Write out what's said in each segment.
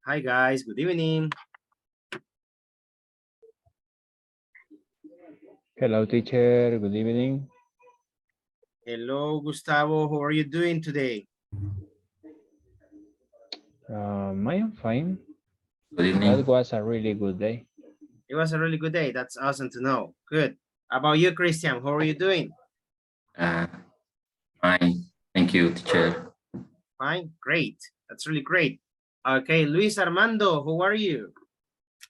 Hi guys, good evening. Hello, teacher. Good evening. Hello, Gustavo. How are you doing today? I am fine. Good That evening. was a really good day. It was a really good day. That's awesome to know. Good. How about you, Christian? How are you doing? Fine. Thank you, teacher. Fine. Great. That's really great. Okay, Luis Armando, how are you?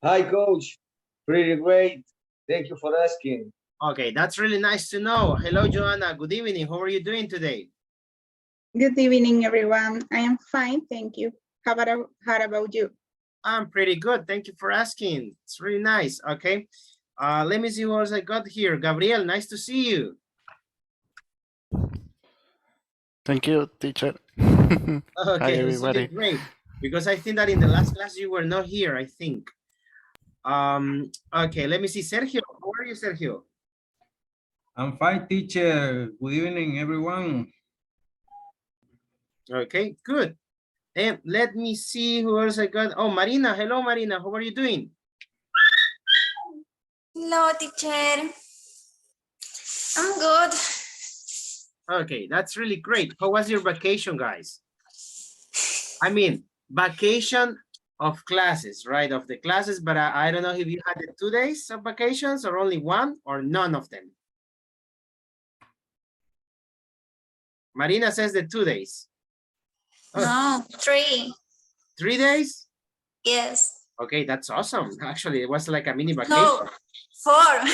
Hi, coach. Pretty great. Thank you for asking. Okay, that's really nice to know. Hello, Joanna. Good evening. How are you doing today? Good evening, everyone. I am fine, thank you. How about you? I'm pretty good. Thank you for asking. It's really nice. Okay. Let me see what else I got here. Gabriel, nice to see you. Thank you, teacher. Okay, Hi, that's really everybody. great. Because I think that in the last class you were not here, I think. Okay, let me see. Sergio, how are you, Sergio? I'm fine, teacher. Good evening, everyone. Okay, good. And let me see who else I got. Oh, Marina. Hello, Marina. How are you doing? Hello, teacher. I'm good. Okay, that's really great. How was your vacation, guys? I mean, vacation of classes, right? Of the classes, but I don't know if you had the 2 days of vacations or only one or none of them. Marina says the 2 days. Oh, No, 3. 3 days? Yes. Okay, that's awesome. Actually, it was like a mini vacation. No, 4.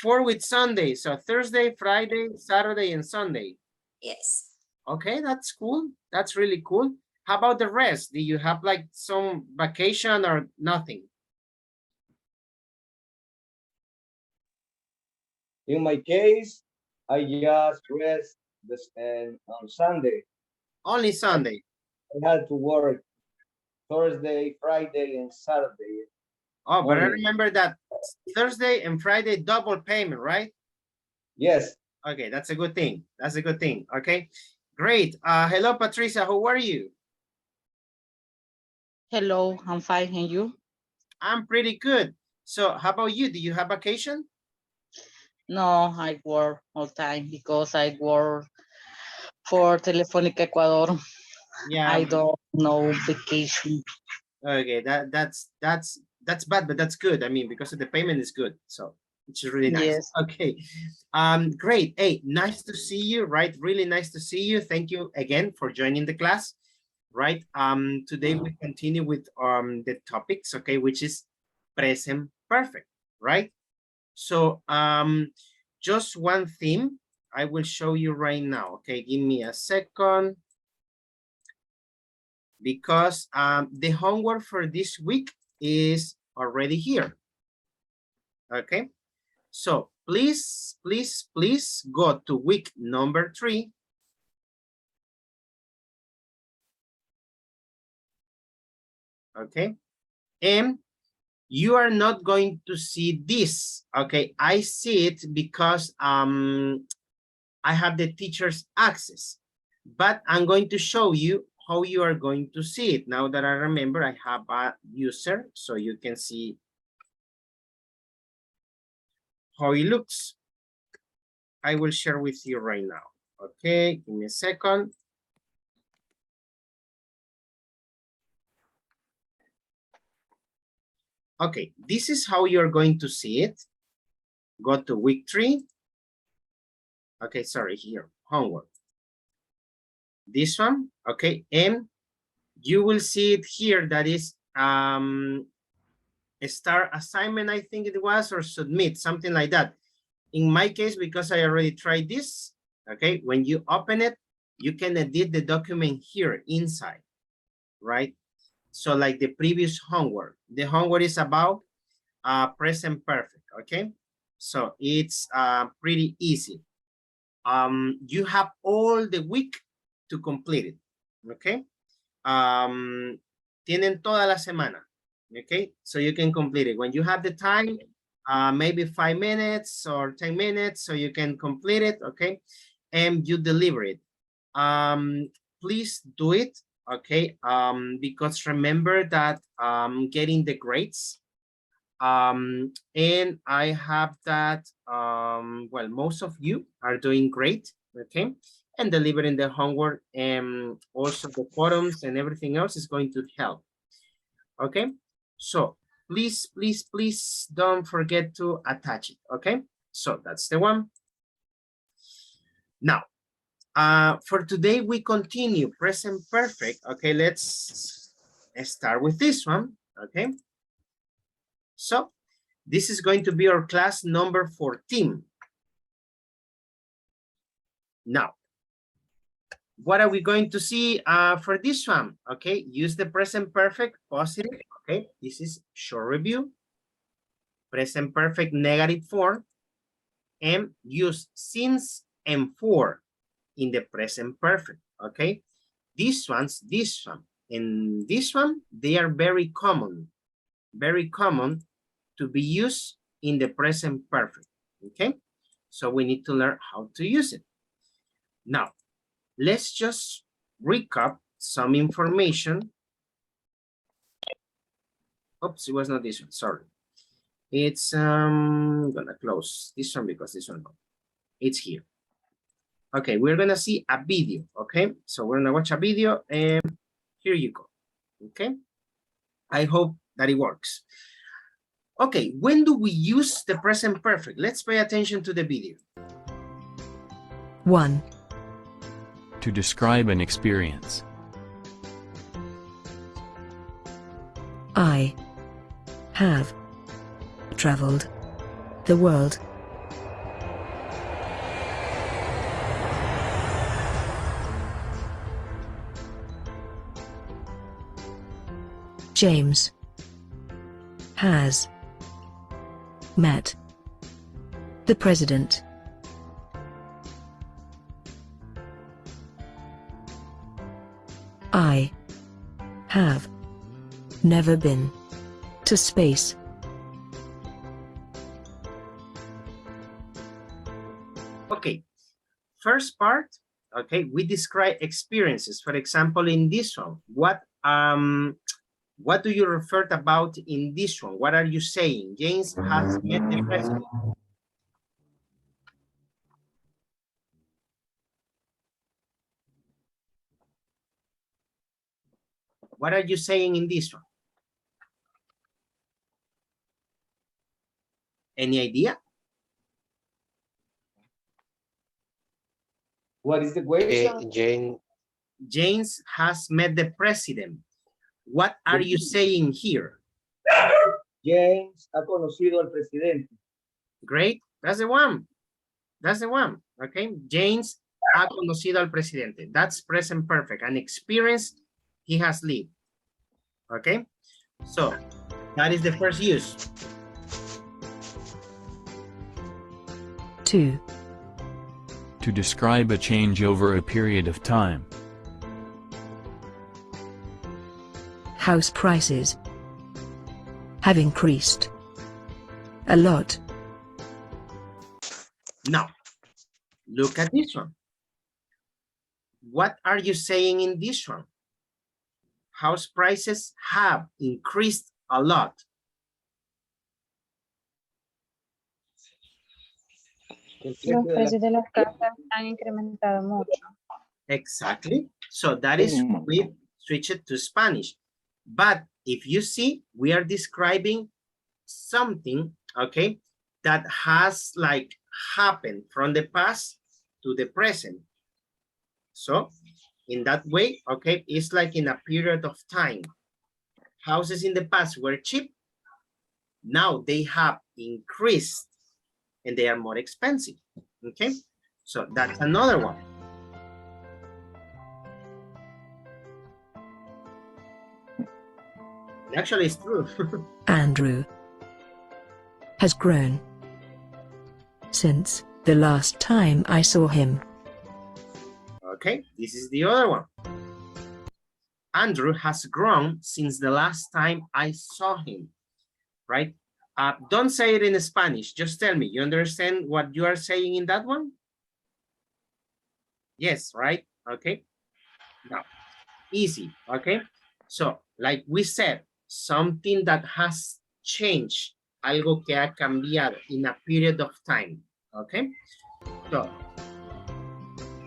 4 with Sunday. So Thursday, Friday, Saturday, and Sunday. Yes. Okay, that's cool. That's really cool. How about the rest? Do you have like some vacation or nothing? In my case, I just rest and on Sunday. Only Sunday. I had to work Thursday, Friday, and Saturday. Oh, but I Only. remember that Thursday and Friday double payment, right? Yes. Okay, that's a good thing. That's a good thing. Okay, great. Hello, Patricia. How are you? Hello, I'm fine, and you? I'm pretty good. So how about you? Do you have vacation? No, I work all time because I work for Telefónica Ecuador. Yeah. I don't know vacation. Okay, that's bad, but that's good. I mean, because of the payment is good, so which is really nice. Yes. Okay, great. Hey, nice to see you. Right, really nice to see you. Thank you again for joining the class. Right. Today we continue with the topics. Okay, which is present perfect. Right. So just one theme I will show you right now. Okay, give me a second. Because the homework for this week is already here. Okay, so please go to week number 3. Okay, and you are not going to see this. Okay, I see it because I have the teacher's access, but I'm going to show you how you are going to see it. Now that I remember, I have a user, so you can see how it looks. I will share with you right now. Okay, give me a second. Okay, this is how you're going to see it. Go to week 3. Okay, sorry, here, homework. This one, okay, and you will see it here. That is a start assignment, I think it was, or submit, something like that. In my case, because I already tried this, okay, when you open it, you can edit the document here inside, right? So like the previous homework, the homework is about present perfect, okay? So it's pretty easy. You have all the week to complete it, okay? Tienen toda la semana, okay? So you can complete it. When you have the time, maybe 5 minutes or 10 minutes, so you can complete it, okay? And you deliver it. Please do it okay, because remember that getting the grades, and I have that, well, most of you are doing great, okay, and delivering the homework, and also the forums and everything else is going to help, okay? So please, please, please don't forget to attach it, okay? So that's the one. Now, for today, we continue present perfect. Okay, let's start with this one. Okay. So this is going to be our class number 14. Now, what are we going to see for this one? Okay, use the present perfect positive. Okay, this is short review. Present perfect negative form. And use since and for in the present perfect, okay? These ones, this one, and this one, they are very common to be used in the present perfect, okay? So we need to learn how to use it. Now, let's just recap some information. Oops, it was not this one, sorry. It's, I'm gonna close this one because this one, it's here. Okay, we're gonna see a video, okay? So we're gonna watch a video and here you go, okay? I hope that it works. Okay, when do we use the present perfect? Let's pay attention to the video. 1. To describe an experience. I have traveled the world. James has met the president. I have never been to space. Okay, first part, okay, we describe experiences. For example, in this one, what do you refer about in this one? What are you saying? James has met the president. What are you saying in this one? Any idea? What is the question? James has met the president. What are you saying here? James ha conocido al presidente. Great, that's the one. That's the one, okay? James ha conocido al presidente. That's present perfect, an experience he has lived, okay? So that is the first use. 2. To describe a change over a period of time. House prices have increased a lot. Now, look at this one. What are you saying in this one? House prices have increased a lot. Los precios de las casas han incrementado mucho. Exactly. So that is, we switch it to Spanish. But if you see, we are describing something, okay, that has like happened from the past to the present. So in that way, okay, it's like in a period of time. Houses in the past were cheap. Now they have increased and they are more expensive, okay? So that's another one. Actually, it's true. Andrew has grown since the last time I saw him. Okay, this is the other one. Andrew has grown since the last time I saw him, right? Don't say it in Spanish. Just tell me, you understand what you are saying in that one? Yes, right? Okay. Now, easy, okay? So, like we said, something that has changed, algo que ha cambiado in a period of time, okay? So,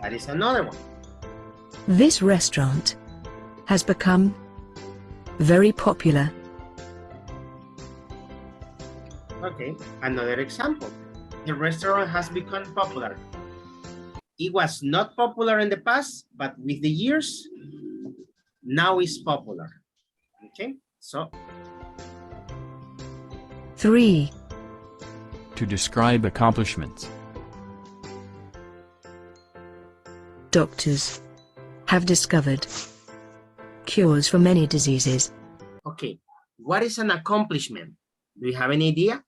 that is another one. This restaurant has become very popular. Okay, another example. The restaurant has become popular. It was not popular in the past, but with the years, now it's popular. Okay, so 3. To describe accomplishments. Doctors have discovered cures for many diseases. okay, what is an accomplishment? Do you have any idea?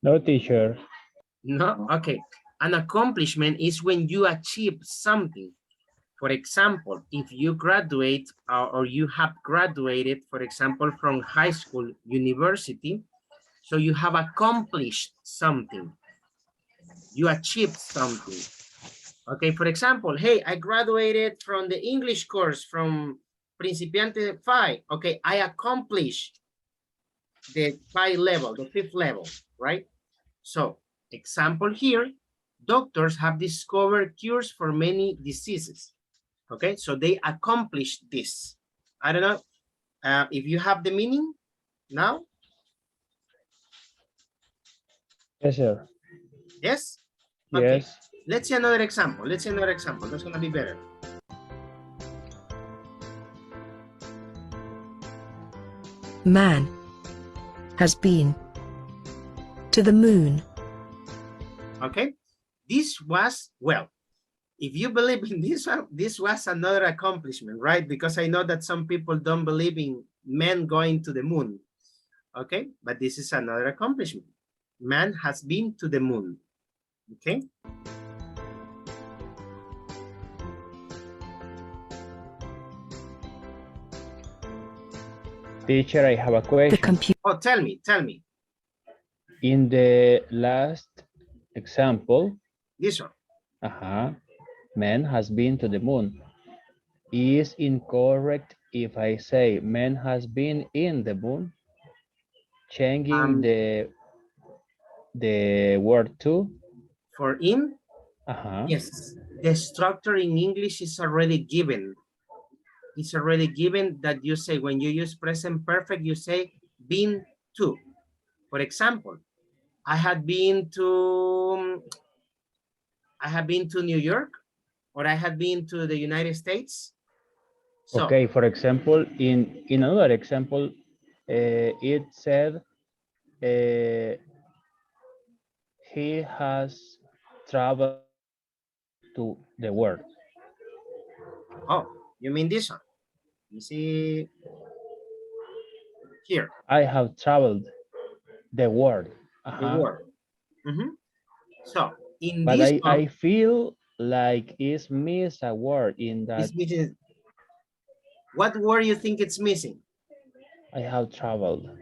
No, teacher. No? Okay. An accomplishment is when you achieve something. For example, if you graduate or you have graduated, for example, from high school, university, so you have accomplished something. You achieved something. Okay, for example, hey, I graduated from the English course from Principiante 5. Okay, I accomplished the 5 level, the 5th level, right? So, example here, doctors have discovered cures for many diseases. Okay, so they accomplished this. I don't know if you have the meaning now. Yes, sir. Yes? Okay. Yes. Let's see another example. Let's see another example. That's gonna be better. Man has been to the moon. Okay. This was, well, if you believe in this one, this was another accomplishment, right? Because I know that some people don't believe in men going to the moon. Okay, but this is another accomplishment. Man has been to the moon. Okay. Teacher, I have a The question. computer Oh, tell me. In the last example, This one. man has been to the moon. Is incorrect if I say man has been in the moon, changing the word to? For in, yes, the structure in English is already given. It's already given that you say, when you use present perfect, you say been to. For example, I have been to New York, or I have been to the United States. So, Okay, for example, in another example, it said he has traveled to the world. oh, you mean this one? You see here. I have traveled the world. The word. So in But this one, I feel like it's miss a word in that. it's missing. What word you think it's missing? I have traveled I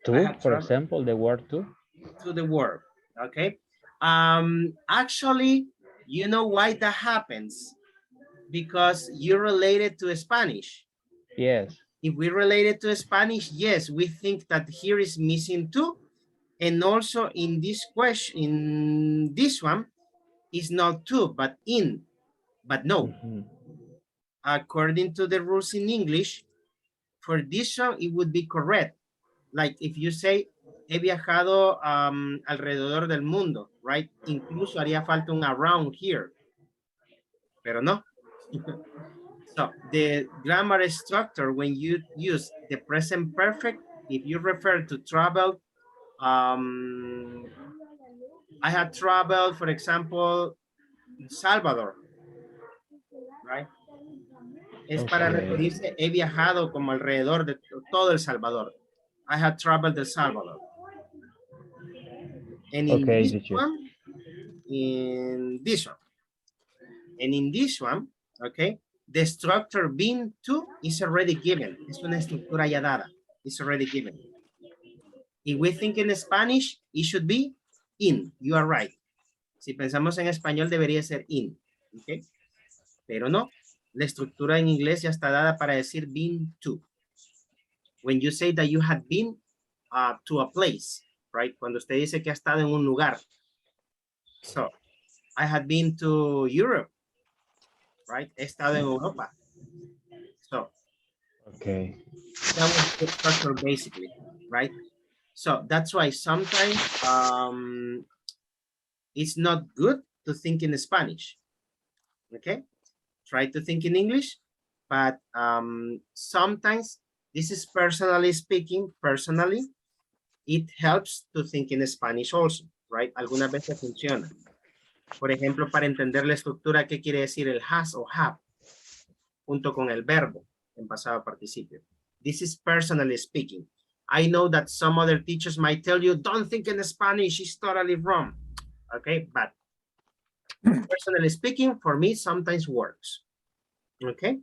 to, have for traveled example, the word to. to the word. Okay. Actually, you know why that happens? Because you're related to Spanish. Yes. If we relate it to Spanish, yes, we think that here is missing two. And also in this question, in this one, is not to, but in. But no. According to the rules in English, for this one, it would be correct. Like if you say, he viajado alrededor del mundo, right? Incluso haría falta un around here. Pero no. So the grammar structure, when you use the present perfect, if you refer to travel, I had traveled, for example, Salvador, right? Es para referirse, he viajado como alrededor de todo El Salvador. I had traveled El Salvador. And in this one, and in this one, okay, the structure being to is already given. Es una estructura ya dada. It's already given. If we think in Spanish, it should be in. You are right. Si pensamos en español, debería ser in. Okay. Pero no. La estructura en inglés ya está dada para decir been to. When you say that you had been to a place, right? Cuando usted dice que ha estado en un lugar. So, I had been to Europe, right? He estado en Europa. So, Okay. that was the structure basically, right? So that's why sometimes it's not good to think in Spanish, okay? Try to think in English, but sometimes, this is personally speaking, it helps to think in Spanish also, right? Algunas veces funciona. Por ejemplo, para entender la estructura, ¿qué quiere decir el has o have? Junto con el verbo en pasado participio. This is personally speaking. I know that some other teachers might tell you, don't think in Spanish, it's totally wrong. Okay, but personally speaking, for me, sometimes works. Okay.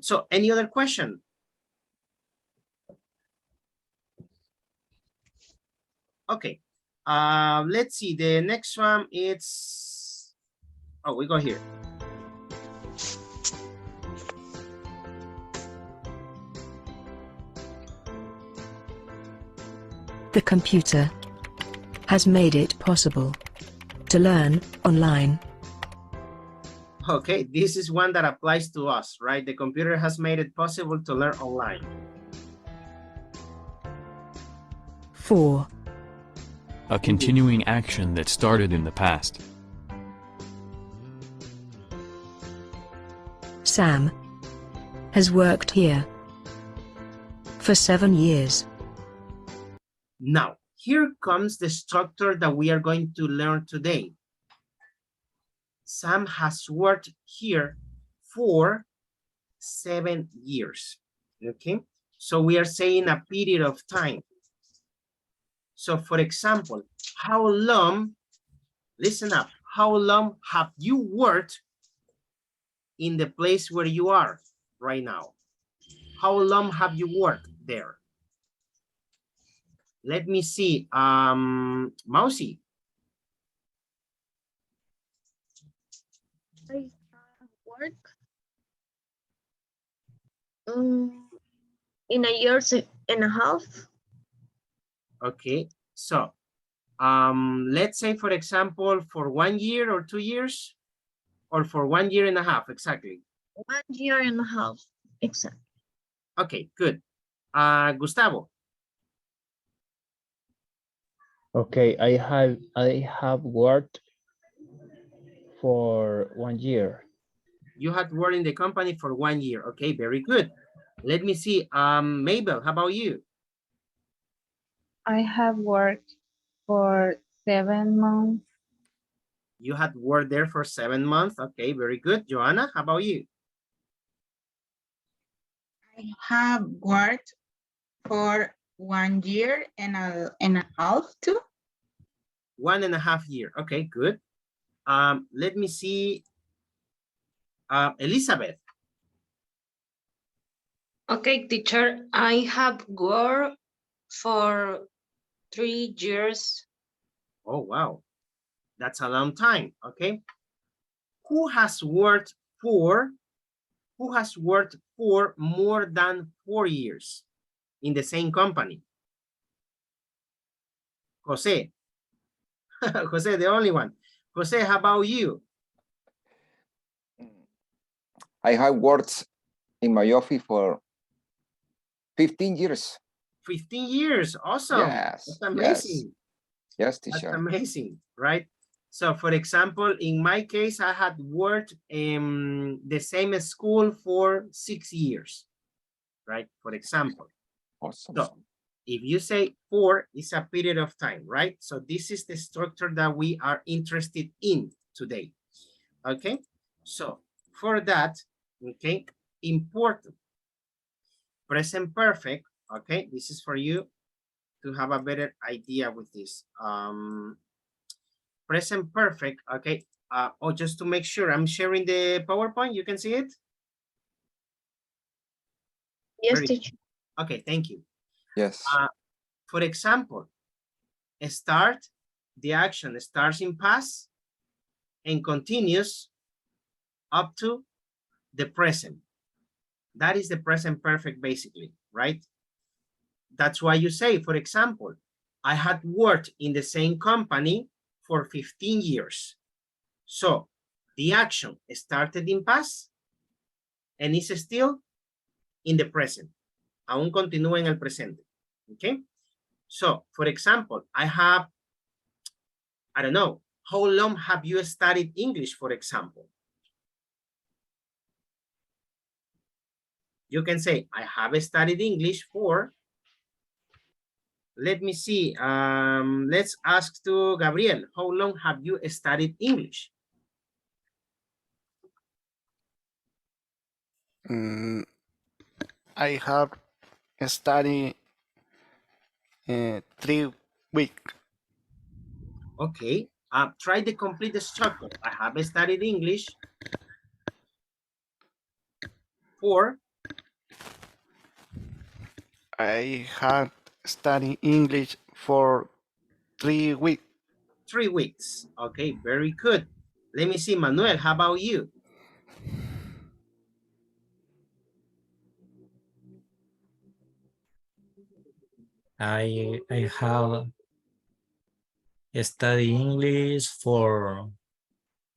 So any other question? Okay. Let's see. The next one is, oh, we go here. The computer has made it possible to learn online. Okay, this is one that applies to us, right? The computer has made it possible to learn online. 4. A continuing action that started in the past. Sam has worked here for 7 years. Now, here comes the structure that we are going to learn today. Sam has worked here for 7 years, okay? So we are saying a period of time. So for example, how long, listen up, how long have you worked in the place where you are right now? How long have you worked there? Let me see, Mousy. I have worked in a year and a half. Okay, so let's say, for example, for 1 year or 2 years, or for 1 year and a half, exactly. 1 year and a half, exactly. Okay, good. Gustavo. Okay, I have worked for 1 year. You had worked in the company for 1 year. Okay, very good. Let me see. Mabel, how about you? I have worked for 7 months. You had worked there for 7 months. Okay, very good. Joanna, how about you? I have worked for 1 year and a half too. 1.5 years. Okay, good. Let me see. Elizabeth. Okay, teacher, I have worked for 3 years. Oh, wow. That's a long time. Okay. Who has worked for more than 4 years in the same company? Jose. Jose, the only one. Jose, how about you? I have worked in my office for 15 years. 15 years. Awesome. Yes. That's amazing. Yes, teacher. That's amazing, right? So, for example, in my case, I had worked in the same school for 6 years, right? For example. Awesome. So, if you say 4, it's a period of time, right? So this is the structure that we are interested in today, okay? So for that, okay, important. Present perfect, okay? This is for you to have a better idea with this. Present perfect, okay? Oh, just to make sure, I'm sharing the PowerPoint, you can see it? Yes, teacher. Okay, thank you. Yes. For example, start, the action starts in past and continues up to the present. That is the present perfect basically, right? That's why you say, for example, I had worked in the same company for 15 years. So the action started in past and is still in the present. Aún continúa en el presente. Okay? So, for example, I don't know, how long have you studied English, for example? You can say, I have studied English for, let me see, let's ask to Gabriel, how long have you studied English? I have studied 3 weeks. Okay, try the complete structure. I have studied English for. I have studied English for 3 weeks. 3 weeks. Okay, very good. Let me see, Manuel, how about you? I have studied English for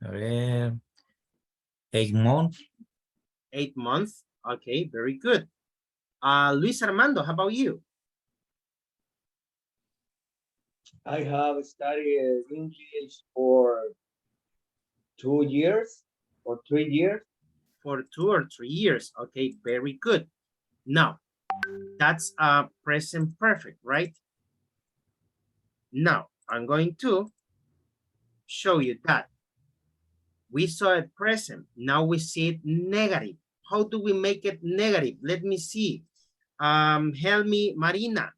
8 months. 8 months. Okay, very good. Luis Armando, how about you? I have studied English for 2 years or 3 years. For 2 or 3 years. Okay, very good. Now, that's present perfect, right? Now, I'm going to show you that. We saw it present. Now we see it negative. How do we make it negative? Let me see. Help me, Marina.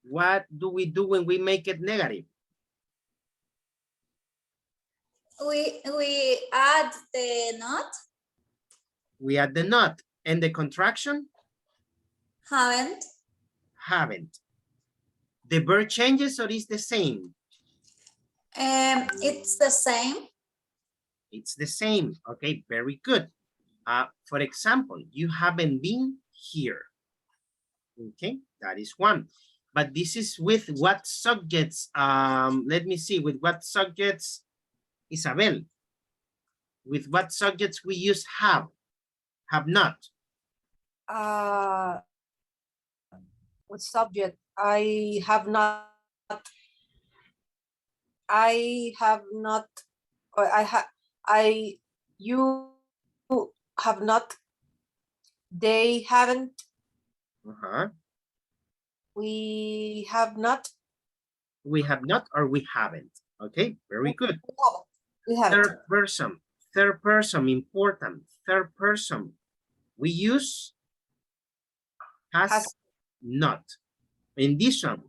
What do we do when we make it negative? We add the not. We add the not. And the contraction? Haven't. Haven't. The verb changes or is the same? It's the same. It's the same. Okay, very good. For example, you haven't been here. Okay, that is one. But this is with what subjects? Let me see, with what subjects, Isabel? With what subjects we use have not? What subject? I have not, or you have not, they haven't, we have not. We have not or we haven't. Okay, very good. We haven't. Third person, important. Third person, we use has not. In this one,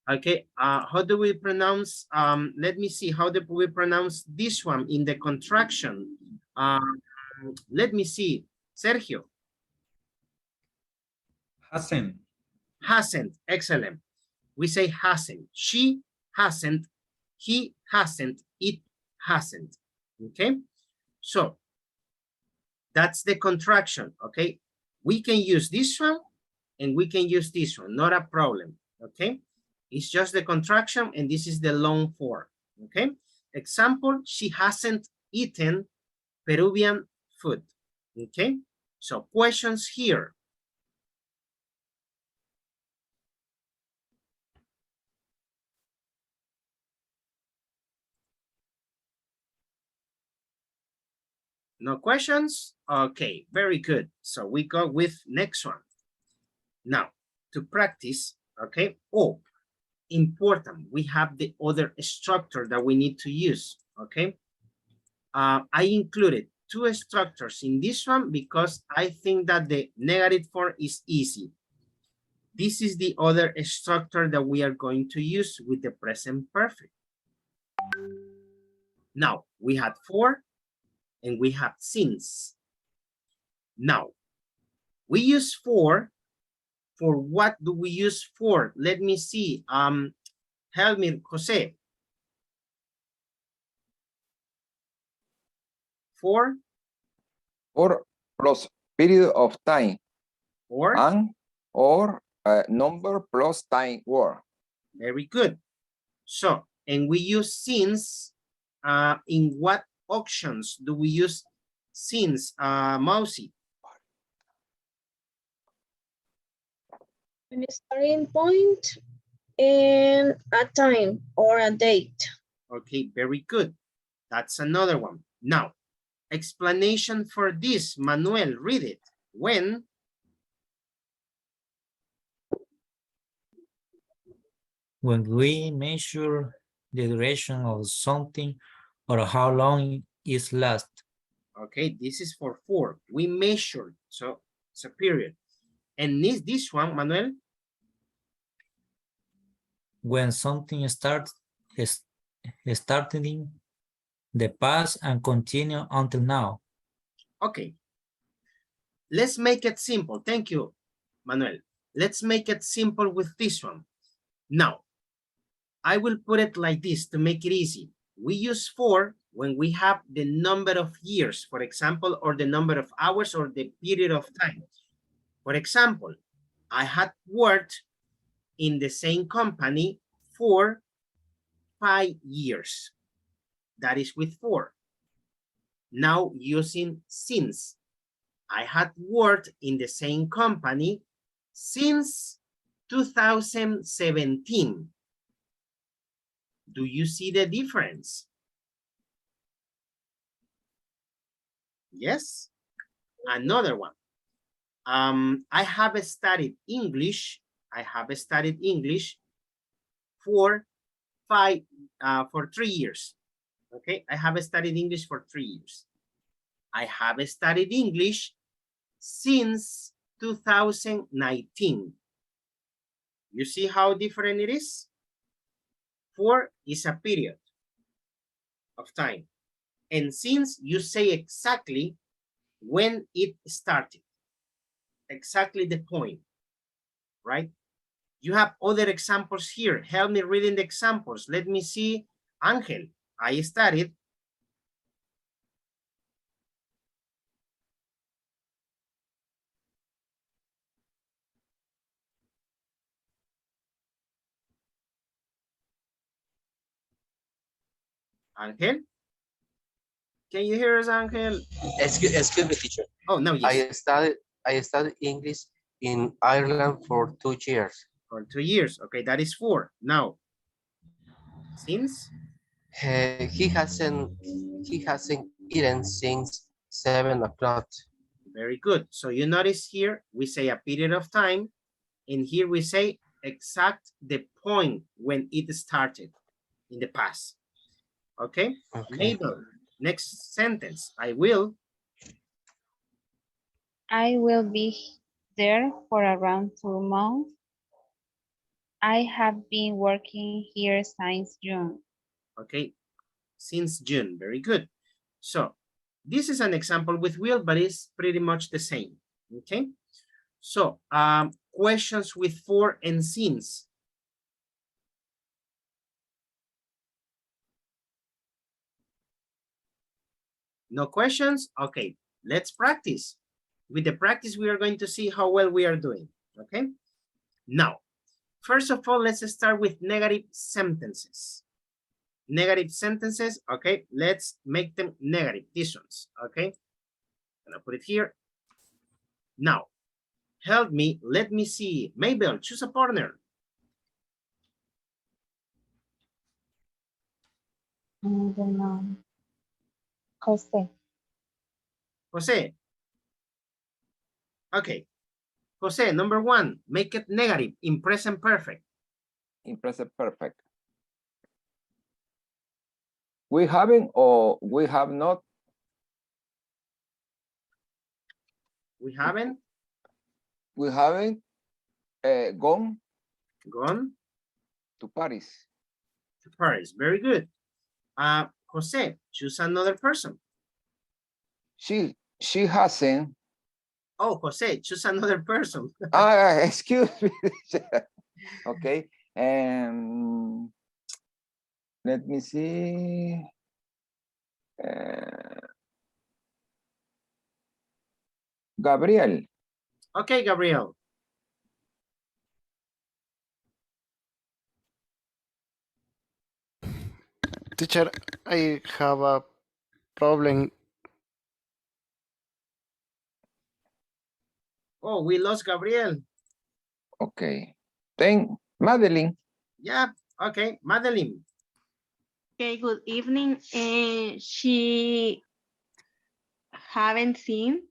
okay, how do we pronounce, let me see, how do we pronounce this one in the contraction? Let me see, Sergio. Hasn't. Hasn't, excellent. We say hasn't, she hasn't, he hasn't, it hasn't, okay? So, that's the contraction, okay? We can use this one and we can use this one, not a problem, okay? It's just the contraction and this is the long form, okay? Example, she hasn't eaten Peruvian food, okay? So questions here. No questions? Okay, very good. So we go with next one. Now, to practice, okay? Oh, important, we have the other structure that we need to use, okay? I included 2 structures in this one because I think that the negative form is easy. This is the other structure that we are going to use with the present perfect. Now, we had for and we have since. Now, we use for For what do we use for? Let me see. Help me, Jose. For plus period of time or and or number plus time word. Very good. So, and we use since. In what auctions do we use since, Mousy? An starting point and a time or a date. Okay, very good. That's another one. Now, explanation for this, Manuel, read it. When we measure the duration of something or how long it lasts. Okay, this is for we measured, so it's a period. And this one, Manuel? When something starts starting the past and continue until now. Okay. Let's make it simple. Thank you, Manuel. Let's make it simple with this one. Now, I will put it like this to make it easy. We use for when we have the number of years, for example, or the number of hours or the period of time. For example, I had worked in the same company for 5 years. That is with for. Now using since. I had worked in the same company since 2017. Do you see the difference? Yes. Another one. I have studied English. I have studied English for 3 years. Okay, I have studied English for 3 years. I have studied English since 2019. You see how different it is? For is a period of time. And since you say exactly when it started, exactly the point, right? You have other examples here. Help me reading the examples. Let me see. Angel, I studied. Angel? Can you hear us, Angel? Excuse me, teacher. Oh, no, yes. I studied English in Ireland for 2 years. For 2 years. Okay, that is 4. Now, since? He hasn't eaten since 7 o'clock. Very good. So you notice here, we say a period of time, and here we say exact the point when it started in the past. Okay? Mabel, next sentence. I will be there for around 2 months. I have been working here since June. Okay, since June. Very good. So this is an example with will, but it's pretty much the same. Okay. So questions with for and since. No questions? Okay, let's practice. With the practice, we are going to see how well we are doing. Okay. Now, first of all, let's start with negative sentences. Negative sentences, okay, let's make them negative, these ones, okay? I'm gonna put it here. Now, help me, let me see. Mabel, choose a partner. Jose. Jose. Okay. Jose, number 1, make it negative in present perfect. In present perfect. We haven't or we have not. We haven't. We haven't gone. Gone. To Paris. To Paris. Very good. Jose, choose another person. She hasn't Oh, Jose, choose another person. Excuse me. Okay. Let me see. Gabriel. Okay, Gabriel. Teacher, I have a problem. Oh, we lost Gabriel. Okay. Then Madeline. Yeah, okay, Madeline. Okay, good evening. She haven't seen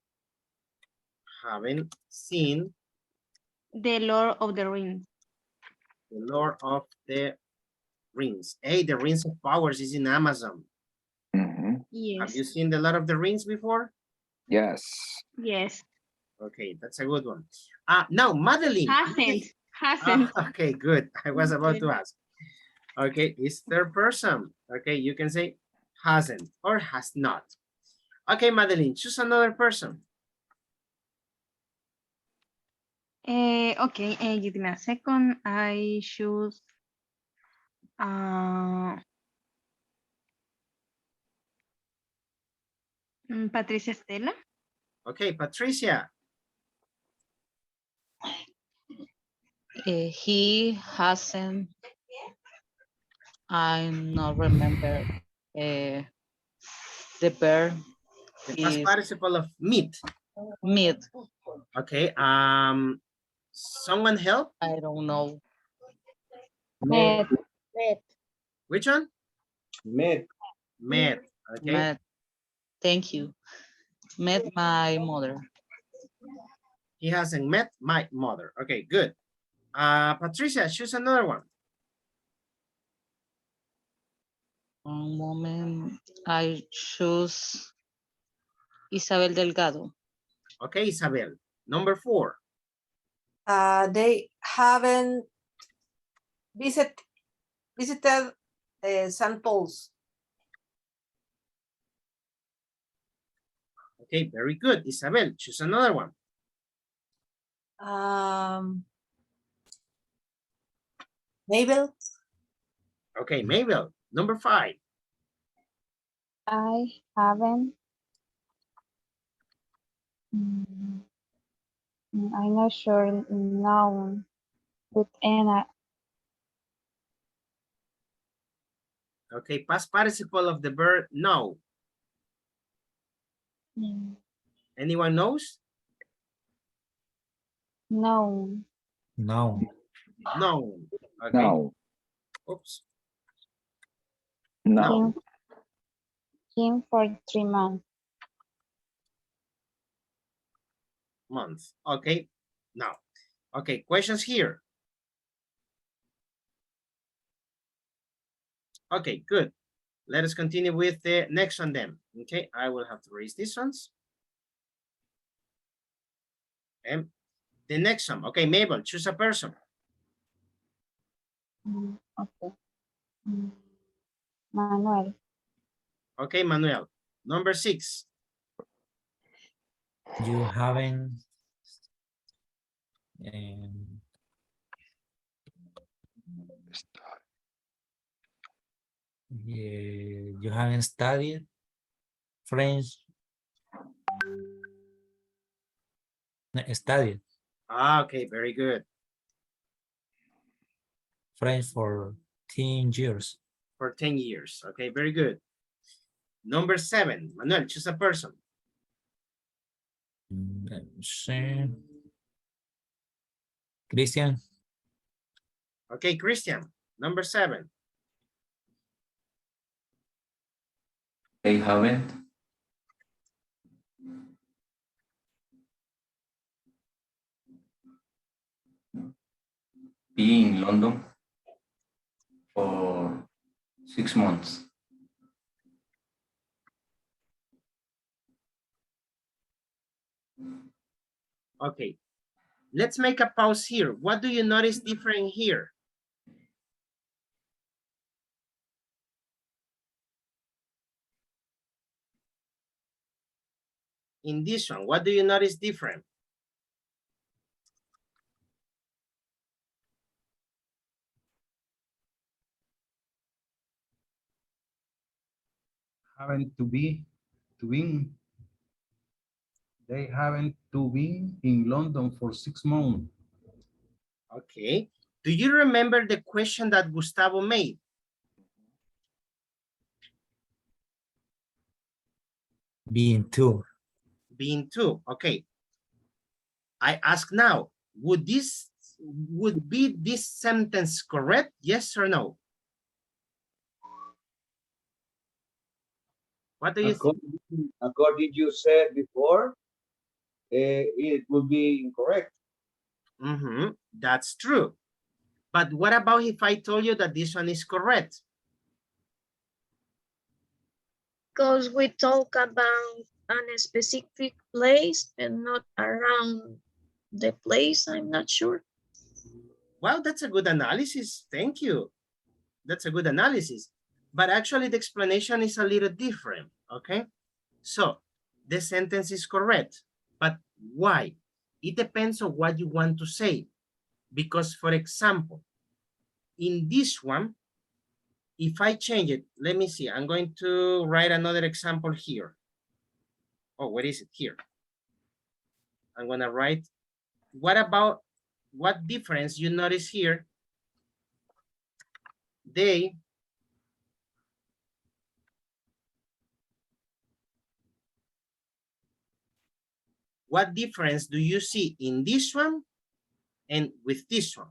The Lord of the Rings. The Lord of the Rings. Hey, the Rings of Powers is in Amazon. Yes. Have you seen The Lord of the Rings before? Yes. Yes. Okay, that's a good one. Now, Madeline. Hasn't. Okay, good. I was about to ask. Okay, it's third person. Okay, you can say hasn't or has not. Okay, Madeline, choose another person. Okay, give me a second. I choose Patricia Stella. Okay, Patricia. He hasn't, I not remember the verb The past is participle of meet. meet. Okay, someone help? I don't know. Met. Which one? Met. Met. Okay. Met. Thank you. Met my mother. He hasn't met my mother. Okay, good. Patricia, choose another one. One moment. I choose Isabel Delgado. Okay, Isabel. Number 4. They haven't visited St. Paul's. Okay, very good. Isabel, choose another one. Mabel. Okay, Mabel. Number 5. I haven't. I'm not sure now with Anna. Okay, past participle of the verb know. Anyone knows? No. No. Okay. No. Oops. No. Him for 3 months. Month. Okay. Now. Okay, questions here. Okay, good. Let us continue with the next one then. Okay, I will have to raise these ones. And the next one. Okay, Mabel, choose a person. Okay. Manuel. Okay, Manuel. Number 6. You haven't um, you haven't studied French. No, studied Okay, very good. French for 10 years. For 10 years. Okay, very good. Number 7. Manuel, choose a person. Christian. Okay, Christian. Number 7. They haven't. Been in London for 6 months. Okay. Let's make a pause here. What do you notice different here? In this one, what do you notice different? haven't to be, they haven't to be in London for 6 months. Okay. Do you remember the question that Gustavo made? Being to. Being to, okay. I ask now, would be this sentence correct? Yes or no? What do you think? According you said before, it would be incorrect. That's true. But what about if I told you that this one is correct? Because we talk about a specific place and not around the place, I'm not sure. Well, that's a good analysis. Thank you. That's a good analysis. But actually the explanation is a little different, okay? So the sentence is correct, but why? It depends on what you want to say. Because for example, in this one, if I change it, let me see, I'm going to write another example here. Oh, where is it? Here. I'm gonna write, what difference you notice here? They what difference do you see in this one and with this one?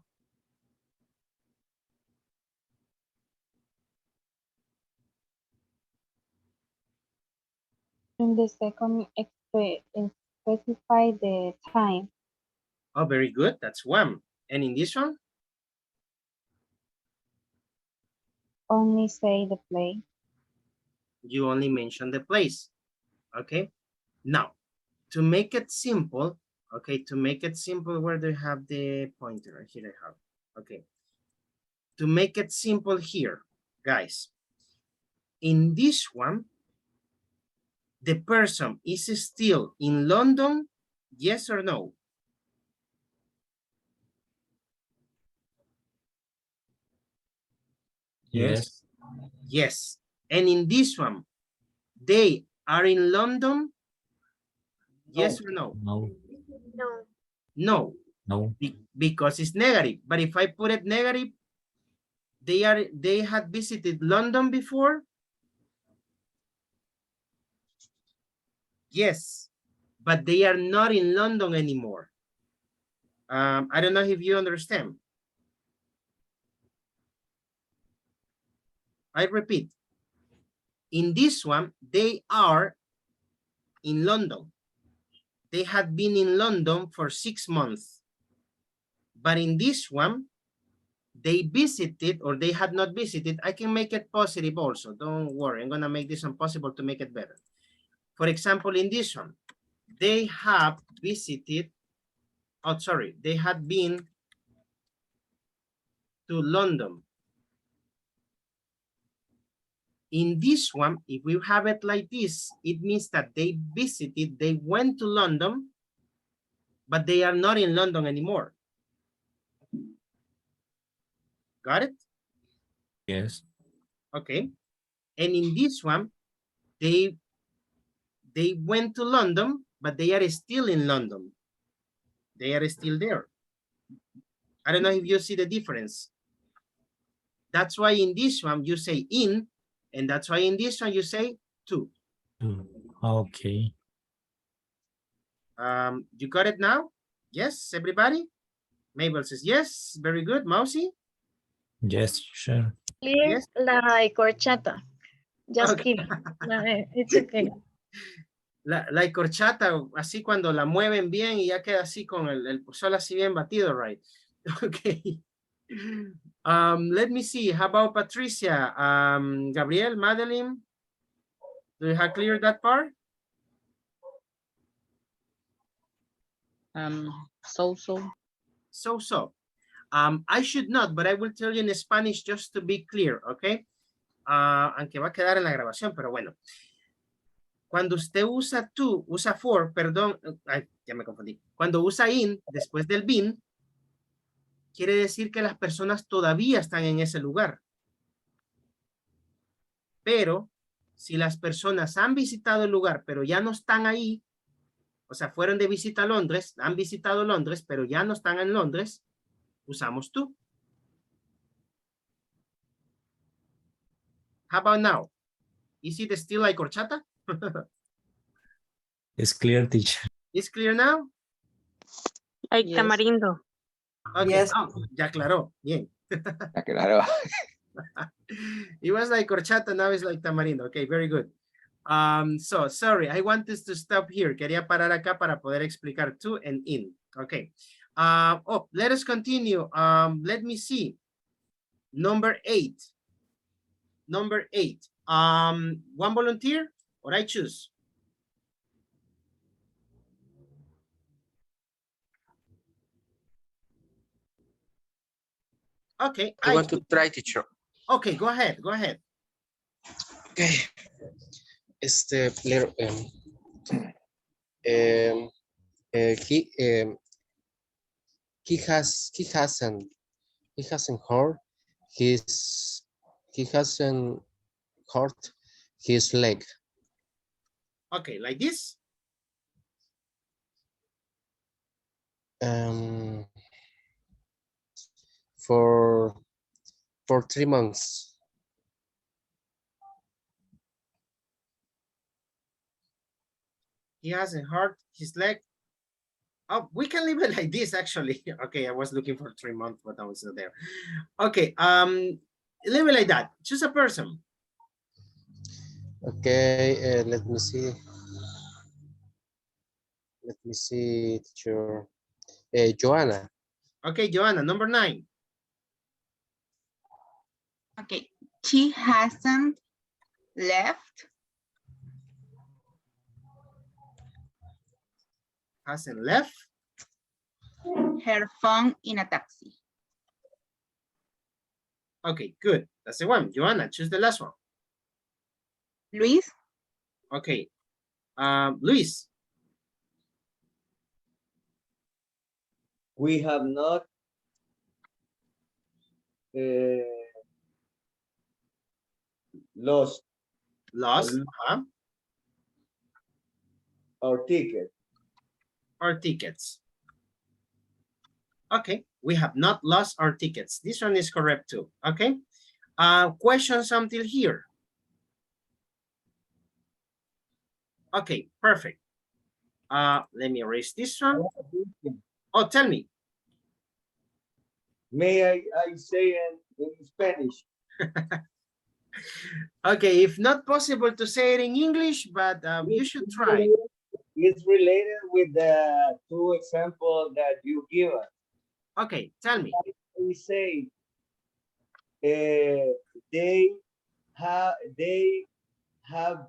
In the second, specify the time. Oh, very good. That's one. And in this one? Only say the place. You only mention the place. Okay. Now, to make it simple, okay, to make it simple, where do you have the pointer? Here I have. Okay. To make it simple here, guys, in this one, the person is still in London, yes or no? Yes. Yes. And in this one, they are in London, yes or no? No. No. No. No. Because it's negative. But if I put it negative, they had visited London before? Yes, but they are not in London anymore. I don't know if you understand. I repeat, in this one, they are in London. They had been in London for 6 months. But in this one, they visited or they had not visited. I can make it positive also. Don't worry. I'm going to make this one possible to make it better. For example, in this one, they have visited, oh, sorry, they had been to London. In this one, if we have it like this, it means that they visited, they went to London, but they are not in London anymore. Got it? Yes. Okay. And in this one, they went to London, but they are still in London. They are still there. I don't know if you see the difference. That's why in this one you say in, and that's why in this one you say to. Okay. You got it now? Yes, everybody? Mabel says yes. Very good. Mousy? Yes, sure. Clear Yes. like horchata. Just Okay. kidding. No, it's okay. La horchata, así cuando la mueven bien y ya queda así con el pozol así bien batido, right? Okay. Let me see. How about Patricia? Gabriel, Madeline? Do you have cleared that part? So. I should not, but I will tell you in Spanish just to be clear, okay? Aunque va a quedar en la grabación, pero bueno. Cuando usted usa to, usa for, perdón, ay, ya me confundí. Cuando usa in, después del been, quiere decir que las personas todavía están en ese lugar. Pero Si las personas han visitado el lugar, pero ya no están ahí, o sea, fueron de visita a Londres, han visitado Londres, pero ya no están en Londres, usamos tú. How about now? Is it still like horchata? It's clear, teacher. Is clear now? Like Yes. tamarindo. Okay. Yes. Oh, ya aclaró. Bien. Claro. It was like horchata, now it's like tamarindo. Okay, very good. So, sorry, I want us to stop here. Quería parar acá para poder explicar to and in. Okay. Oh, let us continue. Let me see. Number 8. Number 8. One volunteer or I choose? Okay. I want to try, teacher. Okay, go ahead. Go ahead. Okay. He hasn't hurt his leg. Okay, like this. For 3 months. He hasn't hurt his leg. Oh, we can leave it like this, actually. Okay, I was looking for 3 months, but I was not there. Okay, leave it like that. Choose a person. Okay, let me see. Let me see, teacher. Joanna. Okay, Joanna, number 9. Okay, she hasn't left. Hasn't left her phone in a taxi. Okay, good. That's the one. Joanna, choose the last one. Luis. Okay. Luis. We have not lost our ticket. Our tickets. Okay, we have not lost our tickets. This one is correct too. Okay. Questions until here? Okay, perfect. Let me erase this one. Oh, tell me. May I say in Spanish? Okay, if not possible to say it in English, but you should try. It's related with the 2 examples that you give us. Okay, tell me. We say they have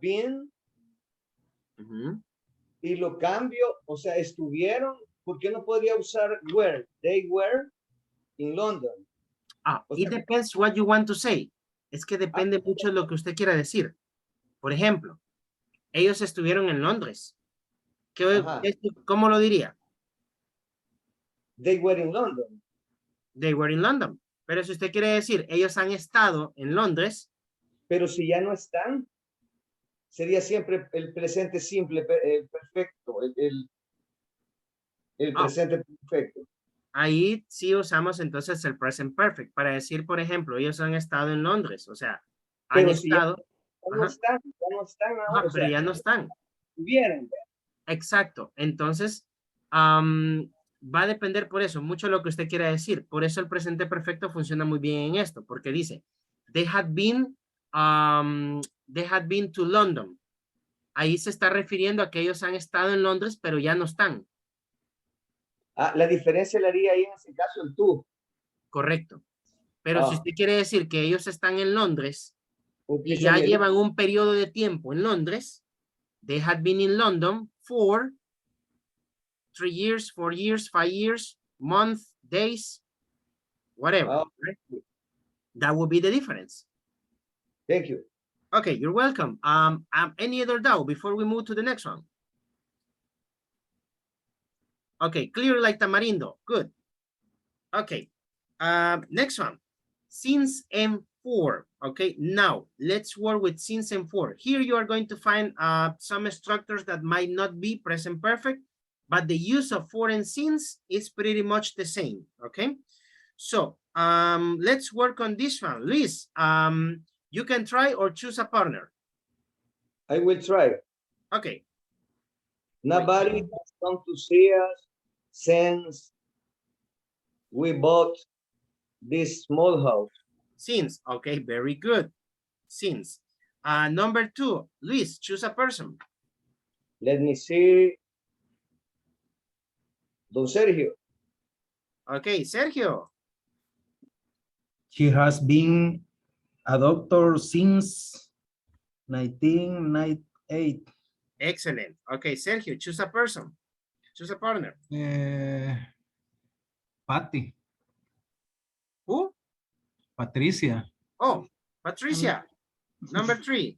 been y lo cambio, o sea, estuvieron. ¿Por qué no podría usar were? They were in London. It depends what you want to say. Es que depende mucho de lo que usted quiera decir. Por ejemplo, ellos estuvieron en Londres. ¿Cómo lo diría? They were in London. They were in London. Pero si usted quiere decir, ellos han estado en Londres. Pero si ya no están, sería siempre el presente simple, perfecto, el presente perfecto. Ahí sí usamos entonces el present perfect para decir, por ejemplo, ellos han estado en Londres, o sea, han estado. Ya no están ahora. Pero ya no están. Estuvieron. Exacto. Entonces, va a depender por eso, mucho lo que usted quiera decir. Por eso el presente perfecto funciona muy bien en esto, porque dice, they had been to London. Ahí se está refiriendo a que ellos han estado en Londres, pero ya no están. La diferencia la haría ahí en ese caso el tú. Correcto. Pero si usted quiere decir que ellos están en Londres y ya Utilizaría llevan un periodo de tiempo en Londres, they had been in London for 3 years, 4 years, 5 years, month, days, whatever. Right? That would be the difference. Thank you. Okay, you're welcome. Any other doubt before we move to the next one? Okay, clear like tamarindo. Good. Okay. Next one. Since and for. Okay, now let's work with since and for. Here you are going to find some structures that might not be present perfect, but the use of for and since is pretty much the same. Okay, so let's work on this one. Luis, you can try or choose a partner. I will try. Okay. Nobody has come to see us since we bought this small house. Since, okay, very good. Since. Number 2, Luis, choose a person. Let me see. Don Sergio. Okay, Sergio. She has been a doctor since 1998. Excellent. Okay, Sergio, choose a person. Choose a partner. Patty. Who? Patricia. Oh, Patricia. Number 3.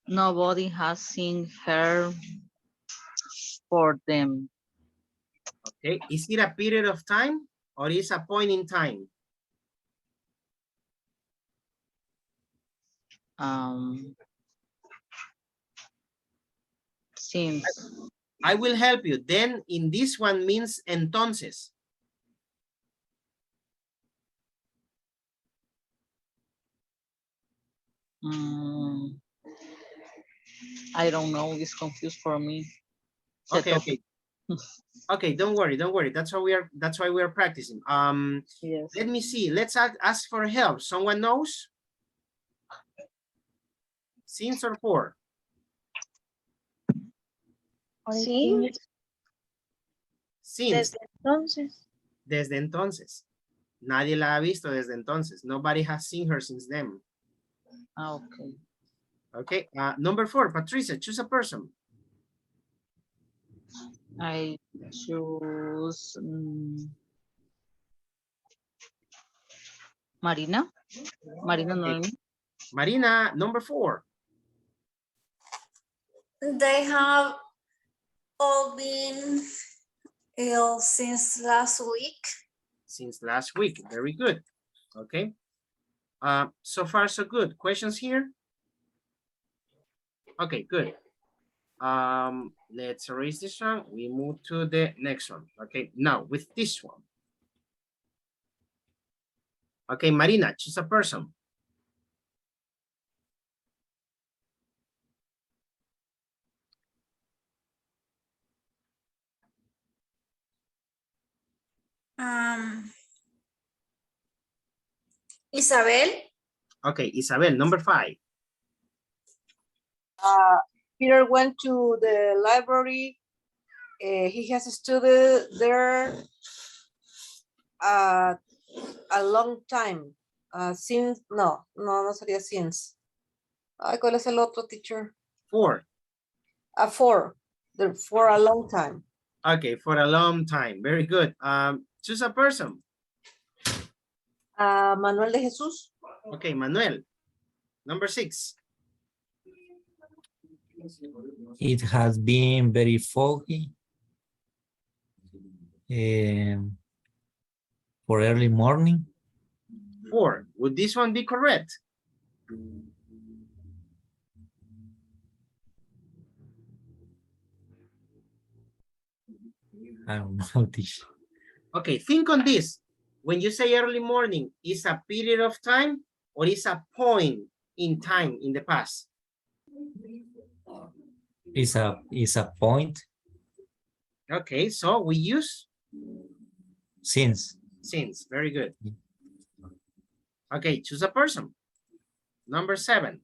Nobody has seen her for them. Okay, is it a period of time or is a point in time? Since. I will help you. Then in this one means entonces. I don't know. It's confused for me. Okay. Okay, don't worry. That's why we are practicing. Yes. Let me see. Let's ask for help. Someone knows? Since or for? Since. Since. Desde entonces. Desde entonces. Nadie la ha visto desde entonces. Nobody has seen her since then. Okay. Okay. Number 4, Patricia, choose a person. I choose Marina. Marina Noemi. Marina, number 4. They have all been ill since last week. Since last week. Very good. Okay. So far, so good. Questions here? Okay, good. Let's erase this one. We move to the next one. Okay, now with this one. Okay, Marina, choose a person. Isabel. Okay, Isabel, number 5. Peter went to the library. He has studied there a long time. Since, no sería since. Ay, ¿cuál es el otro, teacher? 4. For a long time. Okay, for a long time. Very good. Choose a person. Manuel de Jesús. Okay, Manuel, number 6. It has been very foggy for early morning. 4. Would this one be correct? I don't know this. Okay, think on this. When you say early morning, is a period of time or is a point in time in the past? It's a point. Okay, so we use Since. since. Very good. Okay, choose a person. Number 7.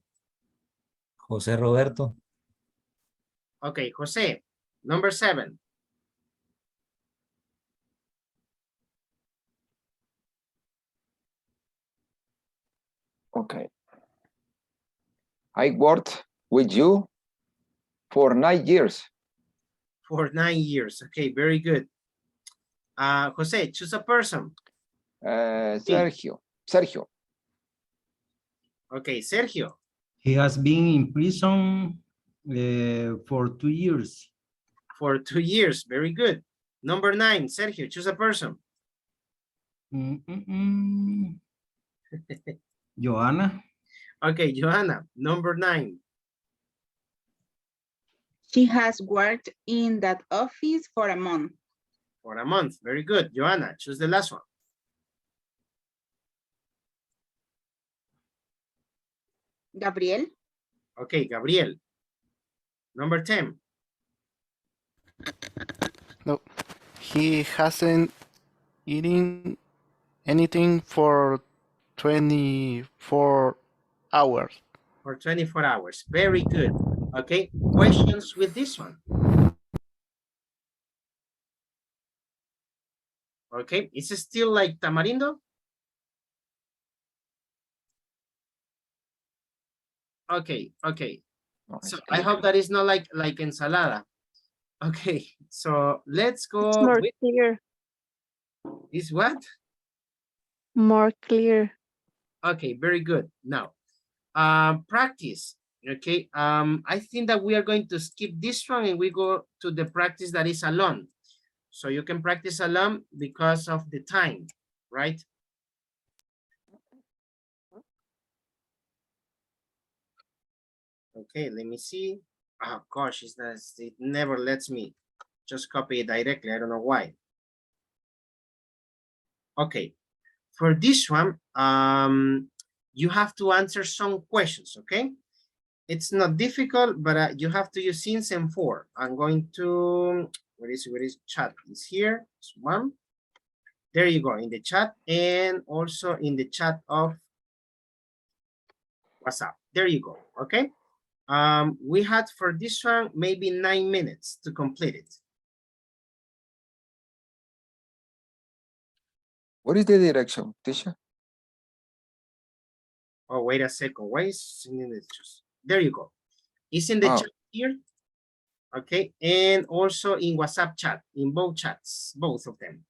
José Roberto. Okay, Jose, number 7. Okay. I worked with you for 9 years. For 9 years. Okay, very good. Jose, choose a person. Sergio. Okay, Sergio. He has been in prison for 2 years. For 2 years. Very good. Number 9, Sergio, choose a person. Joanna. Okay, Joanna, number 9. She has worked in that office for a month. For a month. Very good. Joanna, choose the last one. Gabriel. Okay, Gabriel. Number 10. No, he hasn't eaten anything for 24 hours. For 24 hours. Very good. Okay, questions with this one. Okay, is it still like tamarindo? Okay, okay. So I hope that is not like ensalada. Okay, so let's It's go more with clear. is what? More clear. Okay, very good. Now, practice. Okay, I think that we are going to skip this one and we go to the practice that is alone. So you can practice alone because of the time, right? Okay, let me see. Oh gosh, it never lets me just copy it directly. I don't know why. Okay, for this one, you have to answer some questions, okay? It's not difficult, but you have to use since and for. I'm going to, where is chat? It's here, it's one. There you go, in the chat and also in the chat of WhatsApp. There you go, okay? We had for this one, maybe 9 minutes to complete it. What is the direction, teacher? Oh, wait a second. Why is sending it? There you go. It's in the chat here. Okay. And also in WhatsApp chat, in both chats, both of them.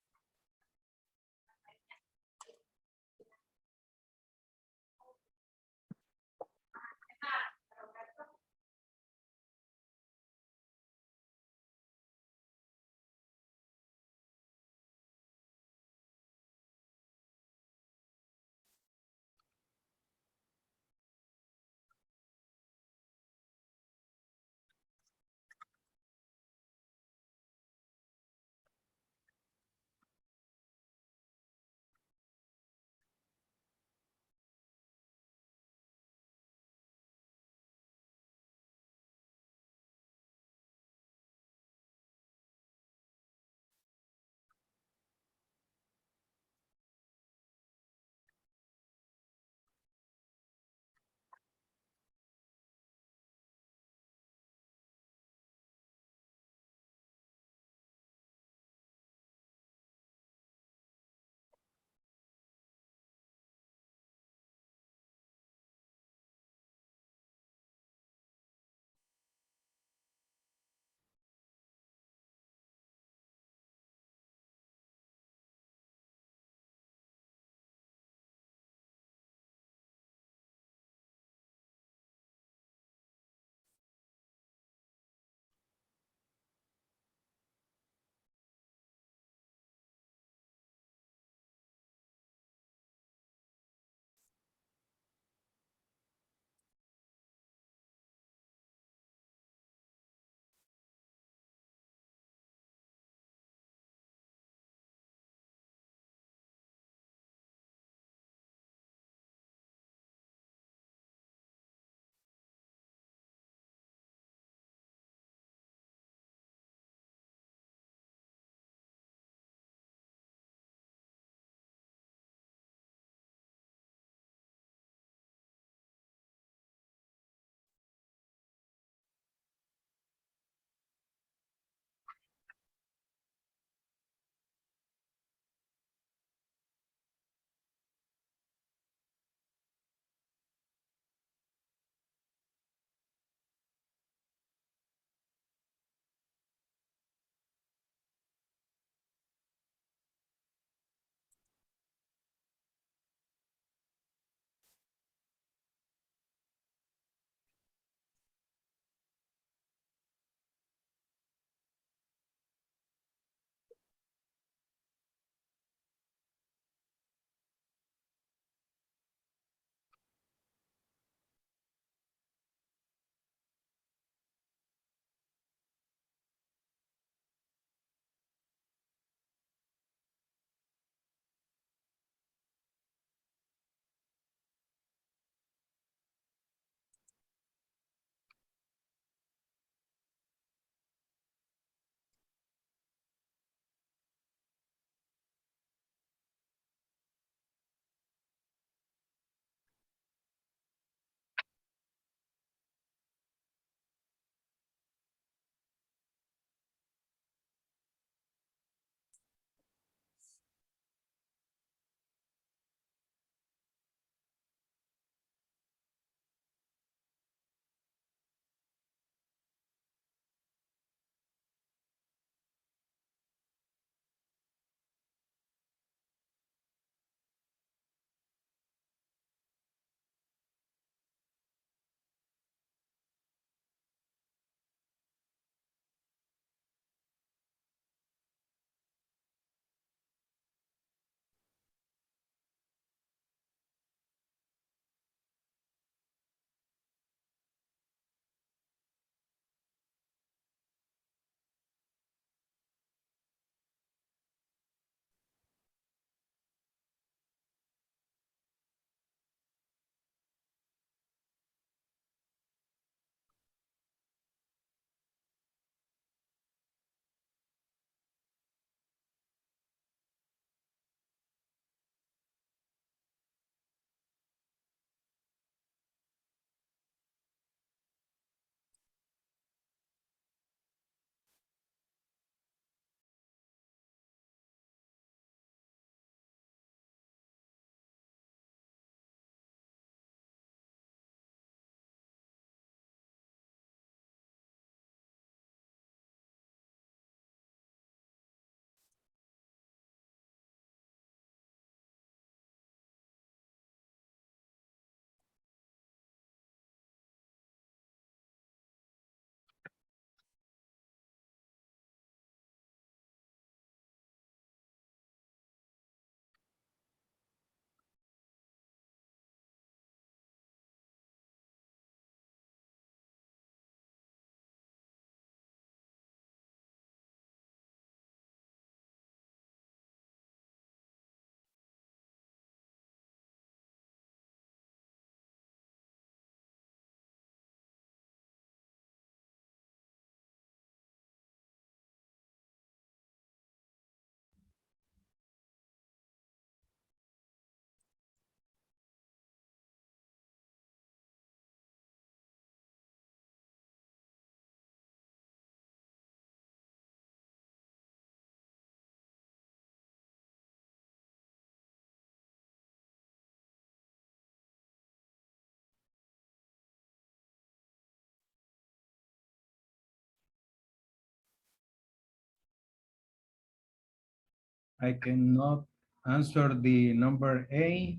I cannot answer the number A,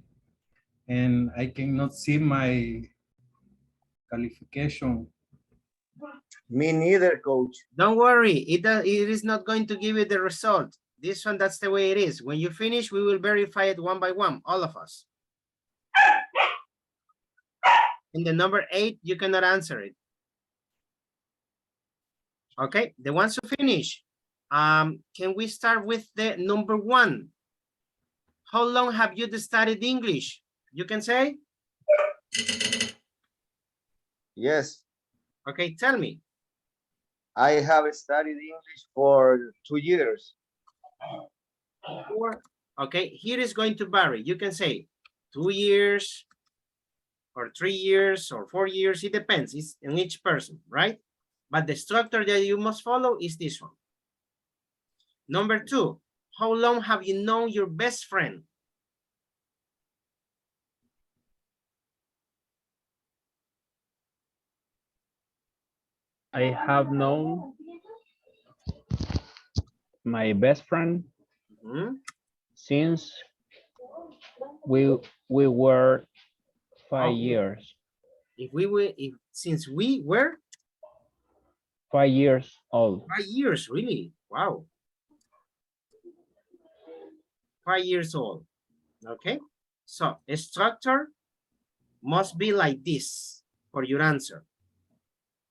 and I cannot see my qualification. Me neither, coach. Don't worry, it is not going to give you the result. This one, that's the way it is. When you finish, we will verify it one by one, all of us. In the number 8, you cannot answer it. Okay, the ones who finish, can we start with the number 1? How long have you studied English? You can say? Yes. Okay, tell me. I have studied English for 2 years. Okay, here is going to vary. You can say 2 years, or 3 years, or 4 years. It depends. It's in each person, right? But the structure that you must follow is this one. Number 2, how long have you known your best friend? I have known my best friend since we were 5 years. Since we were 5 years old. 5 years, really? Wow. 5 years old. Okay. So a structure must be like this for your answer.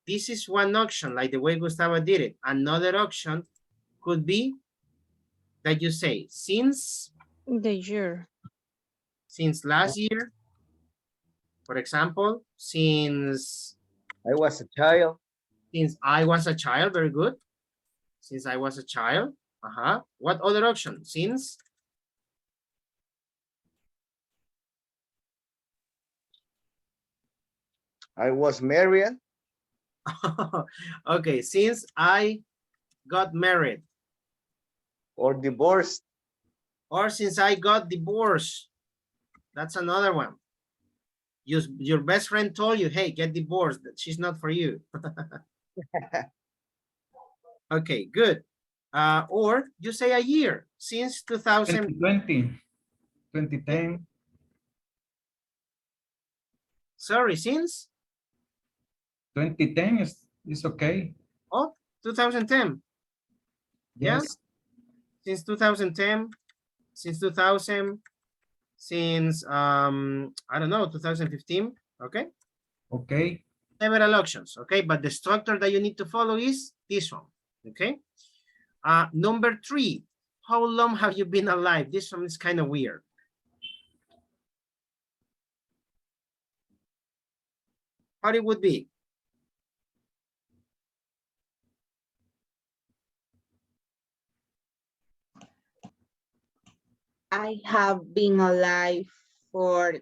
This is one option, like the way Gustavo did it. Another option could be that you say since The year. Since last year, for example, since I was a child. Since I was a child, very good. Since I was a child. What other option? Since I was married. Okay, since I got married. Or divorced. Or since I got divorced. That's another one. Your best friend told you, hey, get divorced. She's not for you. Okay, good. Or you say a year, since 2010. Sorry, since? 2010 is okay. Oh, 2010. Yes. Yeah? Since 2010, since 2000, since, I don't know, 2015, okay? Okay. Several options, okay? But the structure that you need to follow is this one, okay? Number 3, how long have you been alive? This one is kind of weird. How it would be? I have been alive for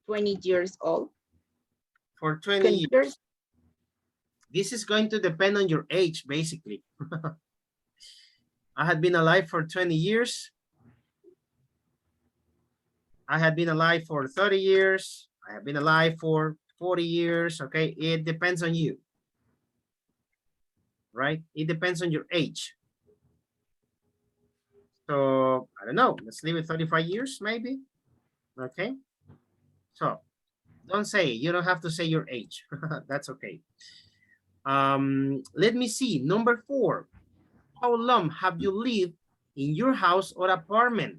20 years old. For 20 years. This is going to depend on your age, basically. I had been alive for 20 years. I had been alive for 30 years. I have been alive for 40 years, okay? It depends on you, right? It depends on your age. So, I don't know, let's leave it 35 years, maybe, okay? So, don't say, you don't have to say your age. That's okay. Let me see, number 4. How long have you lived in your house or apartment?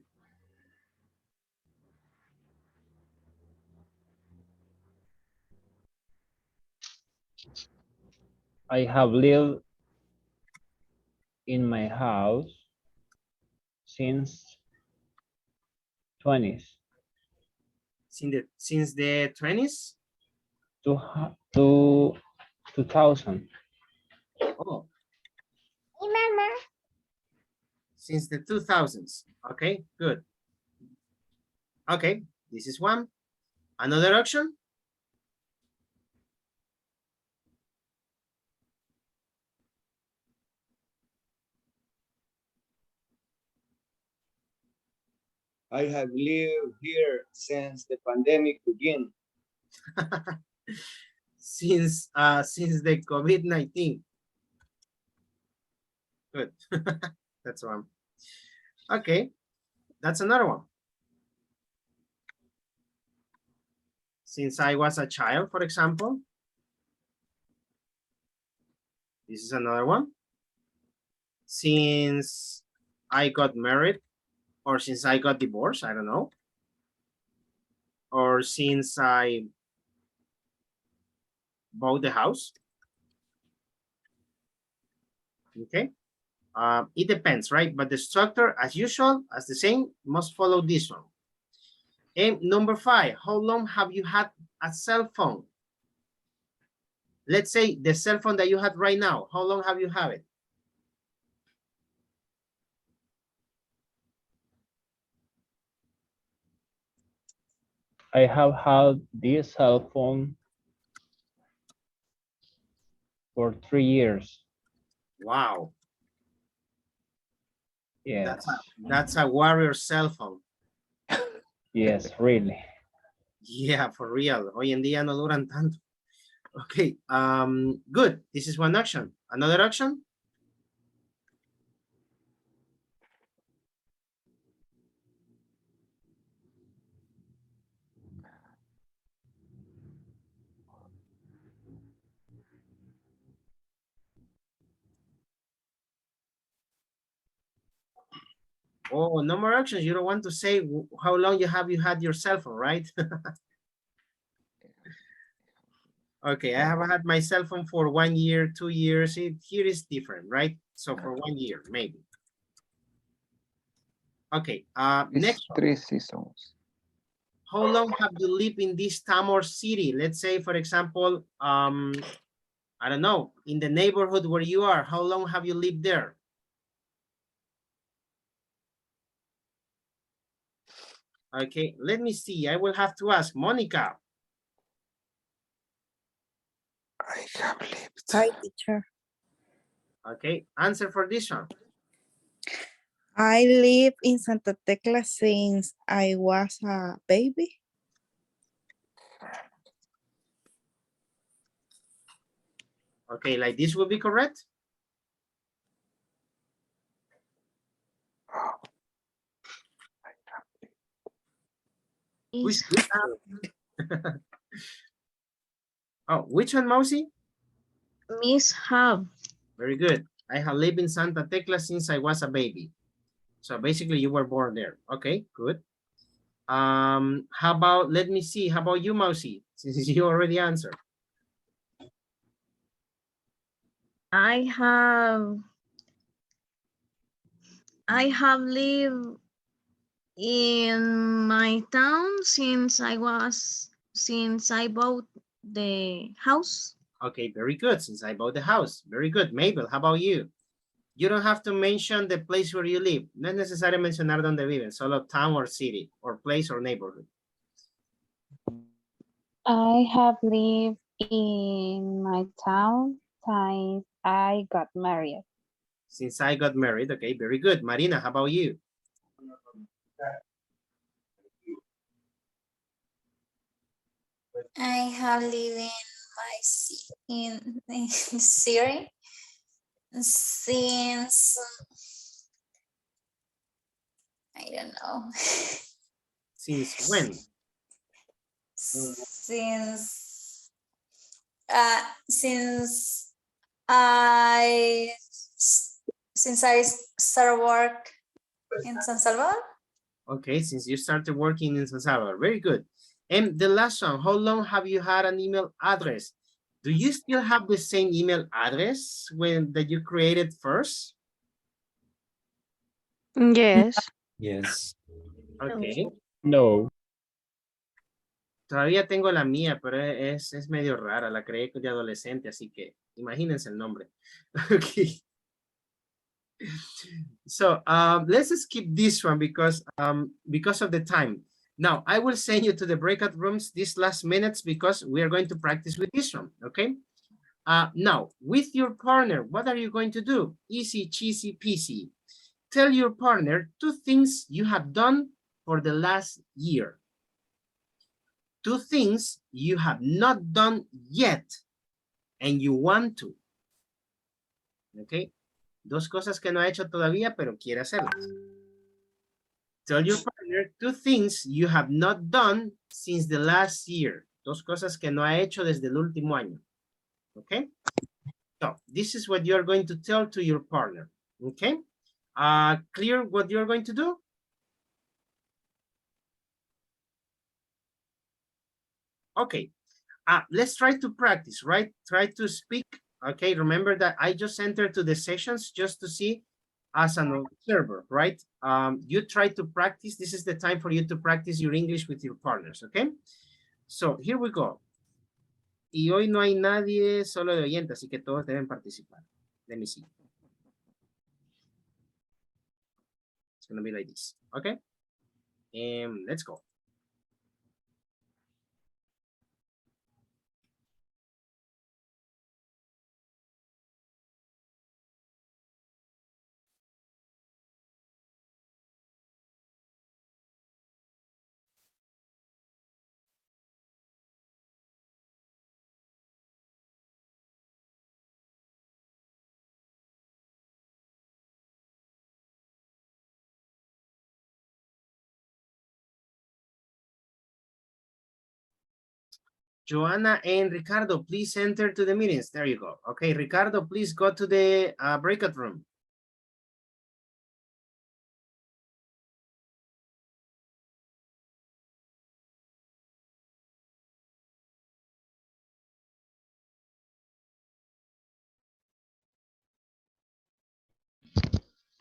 I have lived in my house since 20s. Since the 20s? To 2000. Oh. Since the 2000s. Okay, good. Okay, this is one. Another option? I have lived here since the pandemic began. Since the COVID-19. Good. That's one. Okay, that's another one. Since I was a child, for example. This is another one. Since I got married, or since I got divorced, I don't know. Or since I bought the house. Okay. It depends, right? But the structure, as usual, as the same, must follow this one. And number 5, how long have you had a cell phone? Let's say the cell phone that you have right now, how long have you had it? I have had this cell phone for 3 years. Wow. Yes. That's a warrior cell phone. Yes, really. Yeah, for real. Hoy en día no duran tanto. Okay, good. This is one action. Another action? Oh, no more actions. You don't want to say how long you had your cell phone, right? Okay, I have had my cell phone for 1 year, 2 years. Here is different, right? So for 1 year, maybe. Okay, next one. 3 seasons. How long have you lived in this town or city? Let's say, for example, I don't know, in the neighborhood where you are, how long have you lived there? Okay, let me see. I will have to ask Monica. I have lived. Hi, teacher. Okay, answer for this one. I live in Santa Tecla since I was a baby. Okay, like this will be correct? Which oh, which one, Mousy? Miss have. Very good. I have lived in Santa Tecla since I was a baby. So basically you were born there. Okay, good. How about, let me see, how about you, Mousy? Since you already answered. I have lived in my town since I bought the house. Okay, very good. Since I bought the house. Very good. Mabel, how about you? You don't have to mention the place where you live. No es necesario mencionar dónde viven, solo town or city or place or neighborhood. I have lived in my town since I got married. Since I got married. Okay, very good. Marina, how about you? I have lived in Syria since I don't know. Since when? Since I started work in San Salvador. Okay, since you started working in San Salvador. Very good. And the last one, how long have you had an email address? Do you still have the same email address that you created first? Yes. Yes. Okay. No. Todavía tengo la mía, pero es medio rara. La creé de adolescente, así que imagínense el nombre. Okay. So let's skip this one because of the time. Now, I will send you to the breakout rooms these last minutes because we are going to practice with this one, okay? Now, with your partner, what are you going to do? Easy, cheesy, peasy. Tell your partner 2 things you have done for the last year. 2 things you have not done yet and you want to. Okay? 2 cosas que no ha hecho todavía, pero quiere hacerlas. Tell your partner 2 things you have not done since the last year. 2 cosas que no ha hecho desde el último año. Okay? So this is what you're going to tell to your partner. Okay? Clear what you're going to do? Okay. Let's try to practice, right? Try to speak. Okay, remember that I just entered to the sessions just to see as an observer, right? You try to practice. This is the time for you to practice your English with your partners, okay? So here we go. Y hoy no hay nadie solo de oyente, así que todos deben participar. Let me see. It's going to be like this, okay? Let's go. Joanna and Ricardo, please enter to the meetings. There you go. Okay, Ricardo, please go to the breakout room.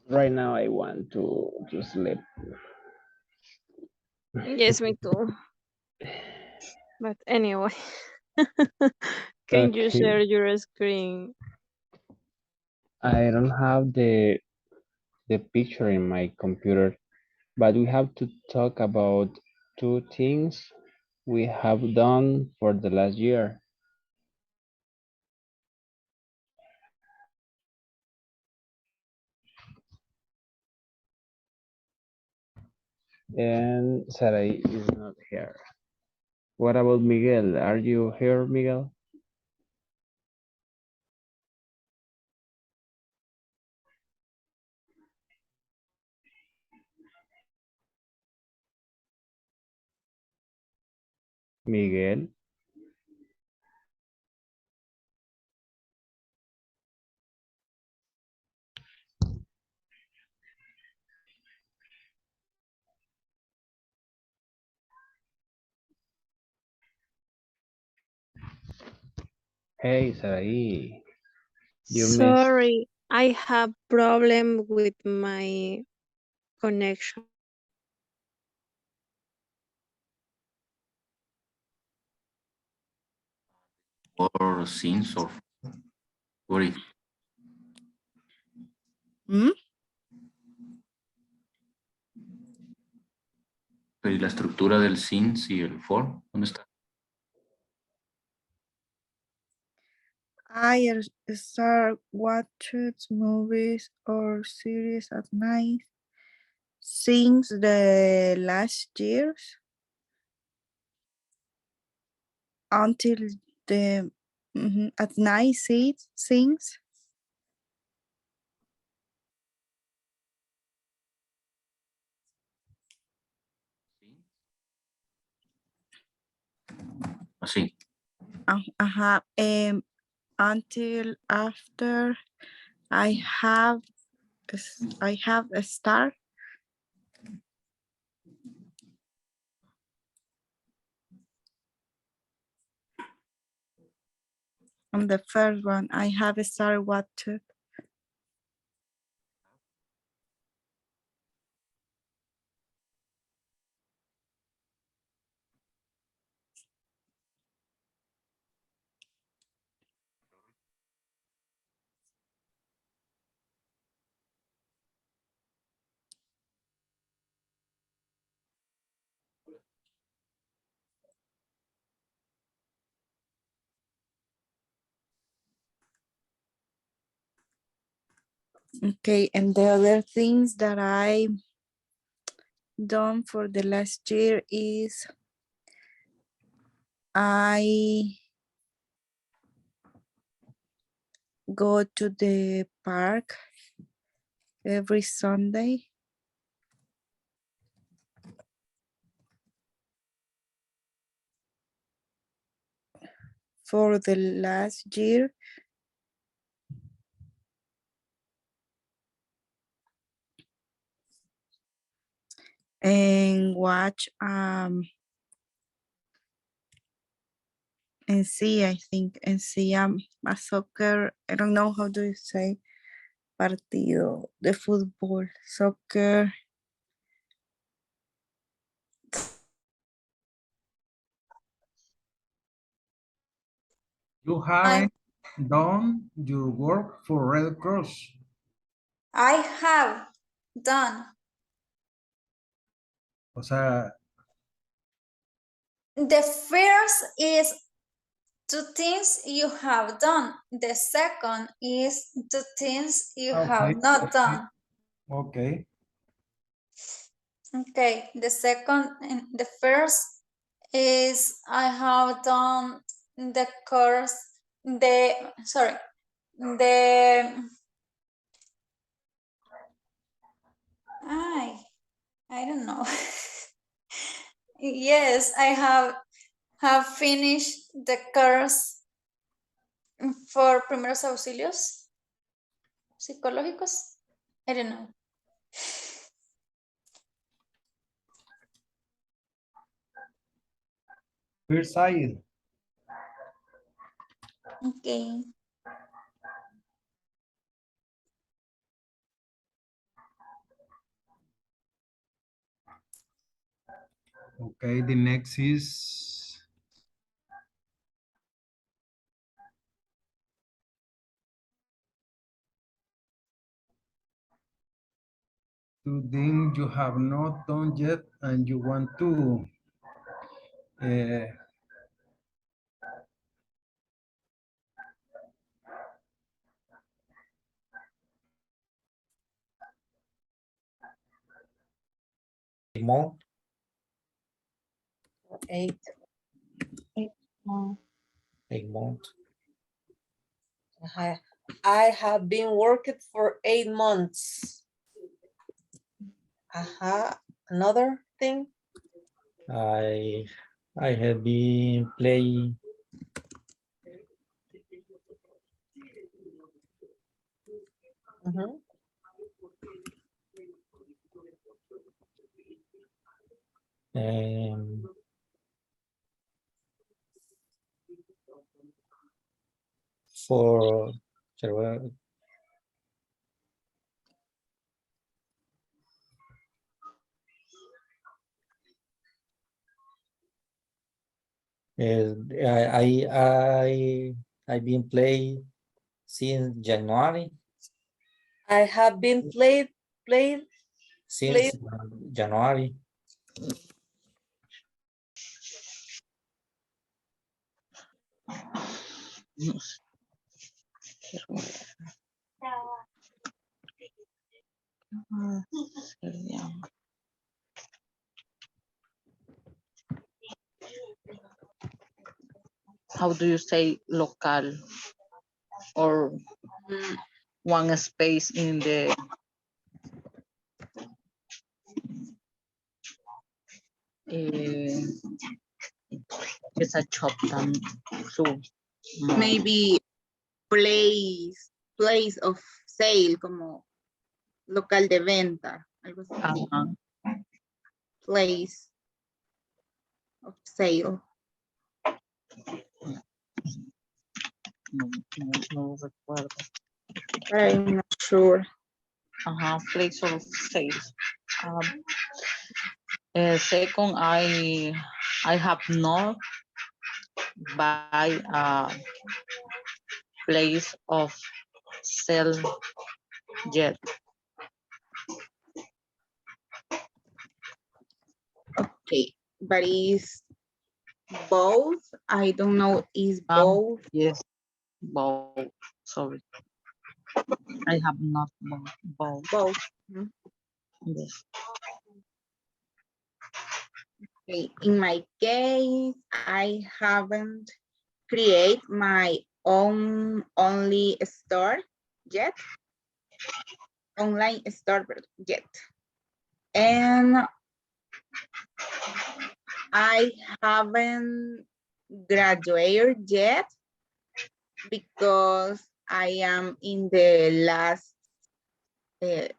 Right now I want to sleep. Yes, me too. But anyway, can you Okay. share your screen? I don't have the picture in my computer, but we have to talk about 2 things we have done for the last year. And Sarai is not here. What about Miguel? Are you here, Miguel? Miguel? Hey, Sarai. You missed. Sorry, I have problem with my connection. Or scenes or what is ¿Mm? y la estructura del scenes y el for, ¿dónde está? I start watching movies or series at night since the last years until the at night since Así. Until after I have a star. On the first one, I have a star watched. Okay, and the other things that I done for the last year is I go to the park every Sunday. for the last year. And watch and see, I think, and see a soccer, I don't know how do you say, partido de fútbol, soccer. You haven't done your work for Red Cross. I have done. O sea, The first is 2 things you have done. The second is 2 things you have not done. okay. Okay, the second and the first is I have done the course, the I don't know. Yes, I have finished the course for primeros auxilios psicológicos. I don't know. First side. Okay. Okay, the next is two things you have not done yet and you want to. Month. 8. 8 months. 8 months. I have been working for 8 months. Another thing. I have been playing for I've been playing since January. I have been played Since January. How do you say local or one space in the it's a shop so Maybe place of sale, como local de venta, algo así. Place of sale. No recuerdo. I'm not sure. Place of sales. Second, I have not buy a place of sale yet. Okay, but is both? I don't know, is both? Yes, both. Sorry. I have not both. Both. Yes. Okay, in my case, I haven't create my own only store yet. Online store yet. And I haven't graduated yet because I am in the last, I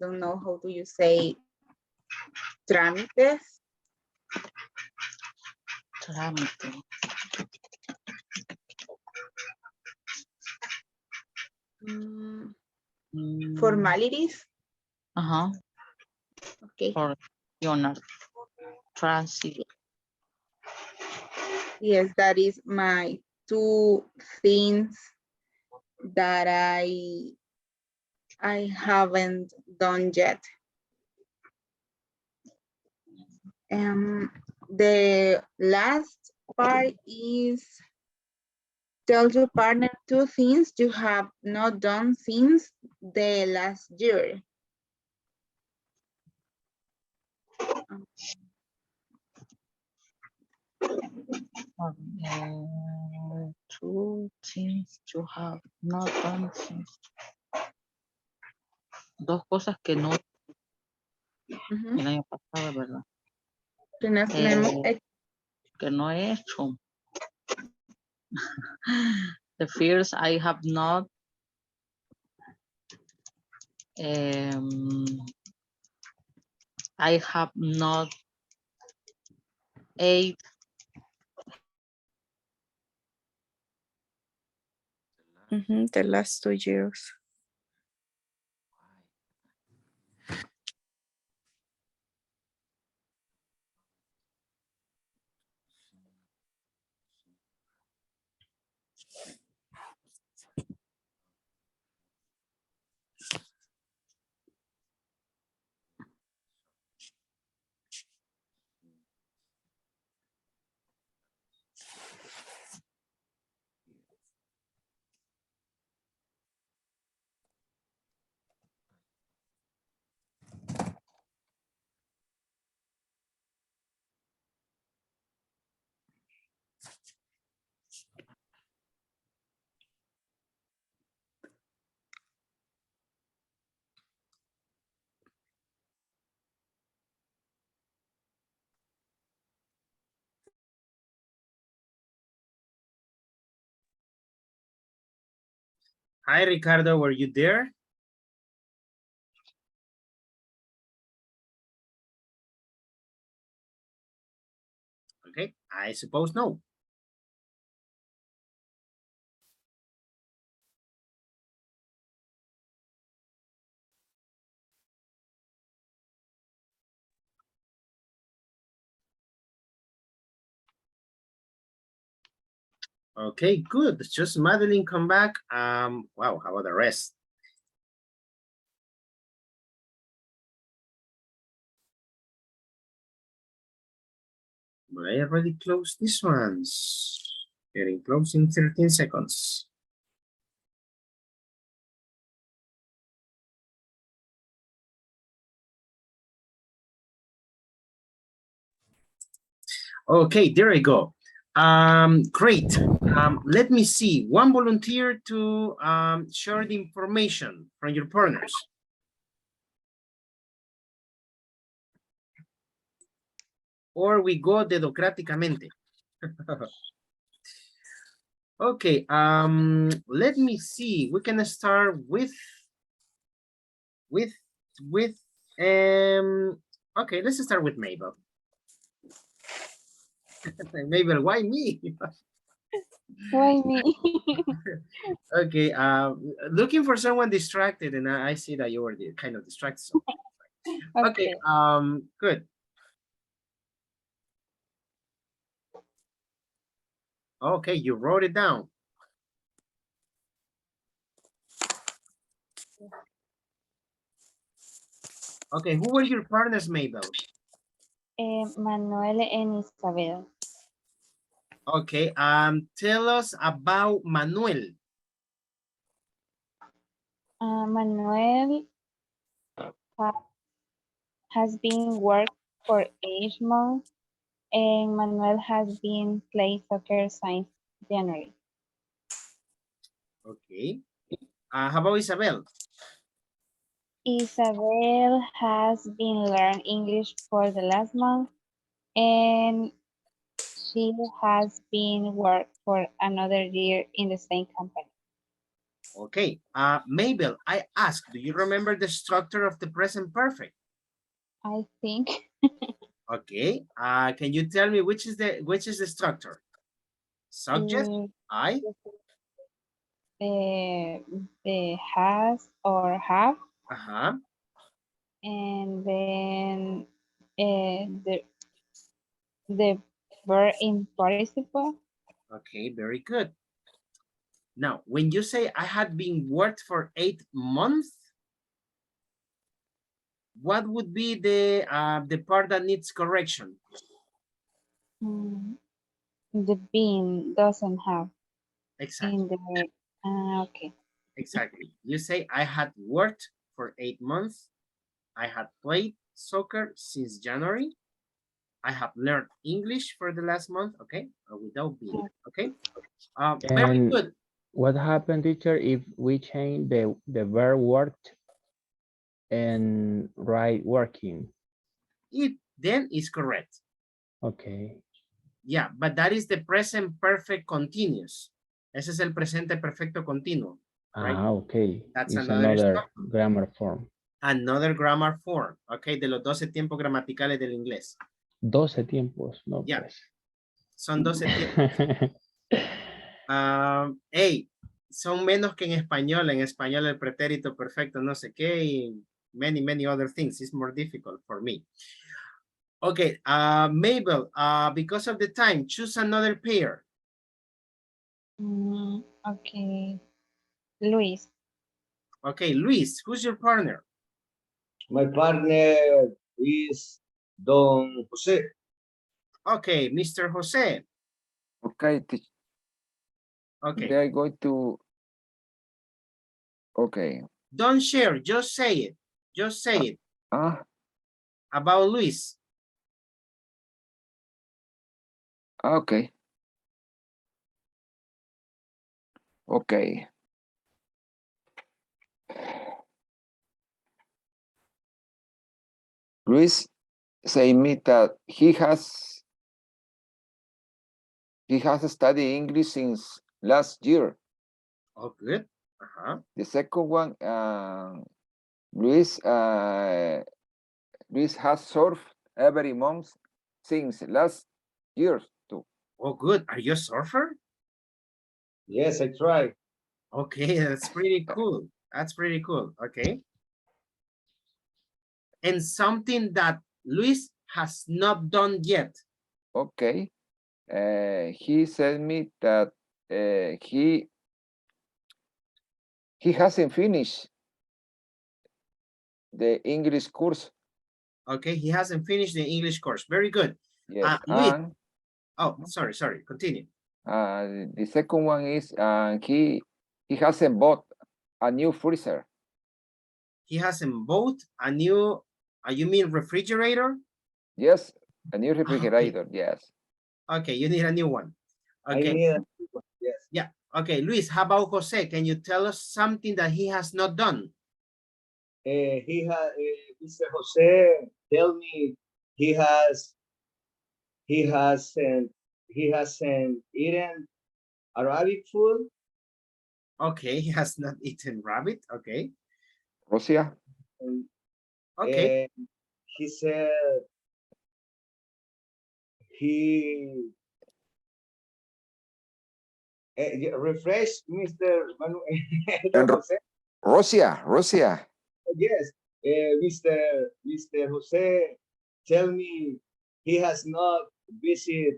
don't know how do you say, trámites. Trámite. Formalities. Uh-huh. Okay. For your transit. Yes, that is my two things that I haven't done yet. The last part is tell your partner two things you have not done since the last year. Two things you have not done since. Dos cosas que no el año pasado, ¿verdad? Que no que no he hecho. The first, I have not ate The last 2 years. Hi, Ricardo, were you there? Okay, I suppose no. Okay, good. It's just Madeline come back. Wow, how about the rest? But I already closed these ones. Getting close in 13 seconds. Okay, there I go. Great. Let me see. One volunteer to share the information from your partners. Or we go dedocráticamente. Okay, let me see. We can start with okay, let's start with Mabel. Mabel, why me? Why me? Okay, looking for someone distracted, and I see that you were kind of distracted. So. Okay, good. Okay, you wrote it down. Okay, who were your partners, Mabel? Manuel and Isabel. Okay, tell us about Manuel. Manuel has been worked for 8 months, and Manuel has been playing soccer since January. Okay. How about Isabel? Isabel has been learning English for the last month, and She has been worked for another year in the same company. Okay. Mabel, I asked, do you remember the structure of the present perfect? I think. Okay. Can you tell me which is the structure? Subject, I. The has or have. Uh-huh. And then the verb in participle. Okay, very good. Now, when you say I had been worked for 8 months, what would be the part that needs correction? The bean doesn't have. Exactly. In the okay. Exactly. You say I had worked for 8 months. I had played soccer since January. I have learned English for the last month. Okay, without being. Okay. Very And good. what happened, teacher, if we change the verb worked and write working? It then is correct. Okay. Yeah, but that is the present perfect continuous. Ese es el presente perfecto continuo. Right? Okay. That's It's another another grammar form. Another grammar form. Okay, de los 12 tiempos gramaticales del inglés. 12 tiempos, no Yeah. pues. Son 12 tiempos. Hey, son menos que en español. En español el pretérito perfecto no sé qué y many other things. It's more difficult for me. Okay, Mabel, because of the time, choose another pair. Okay, Luis. Okay, Luis, who's your partner? My partner is Don Jose. Okay, Mr. Jose. Okay. Okay. They are going to. Okay. Don't share, just say it. Just say it. About Luis. Okay. Okay. Luis say me that he has studied English since last year. Oh, good. The second one, Luis has surfed every month since last year too. Oh, good. Are you a surfer? Yes, I try. Okay, that's pretty cool. That's pretty cool. Okay. And something that Luis has not done yet. Okay. He said me that he hasn't finished the English course. Okay, he hasn't finished the English course. Very good. Yes. Luis. Oh, sorry. Continue. The second one is he hasn't bought a new freezer. He hasn't bought a new, you mean refrigerator? Yes, a new refrigerator. Okay. Yes. Okay, you need a new one. Okay. I need a new one. Yes. Yeah. Okay, Luis, how about Jose? Can you tell us something that he has not done? Mr. Jose tell me he hasn't eaten Arabic food. Okay, he has not eaten rabbit. Okay. Russia. Okay. He said he refresh Mr. Russia. Yes, Mr. Jose tell me he has not visited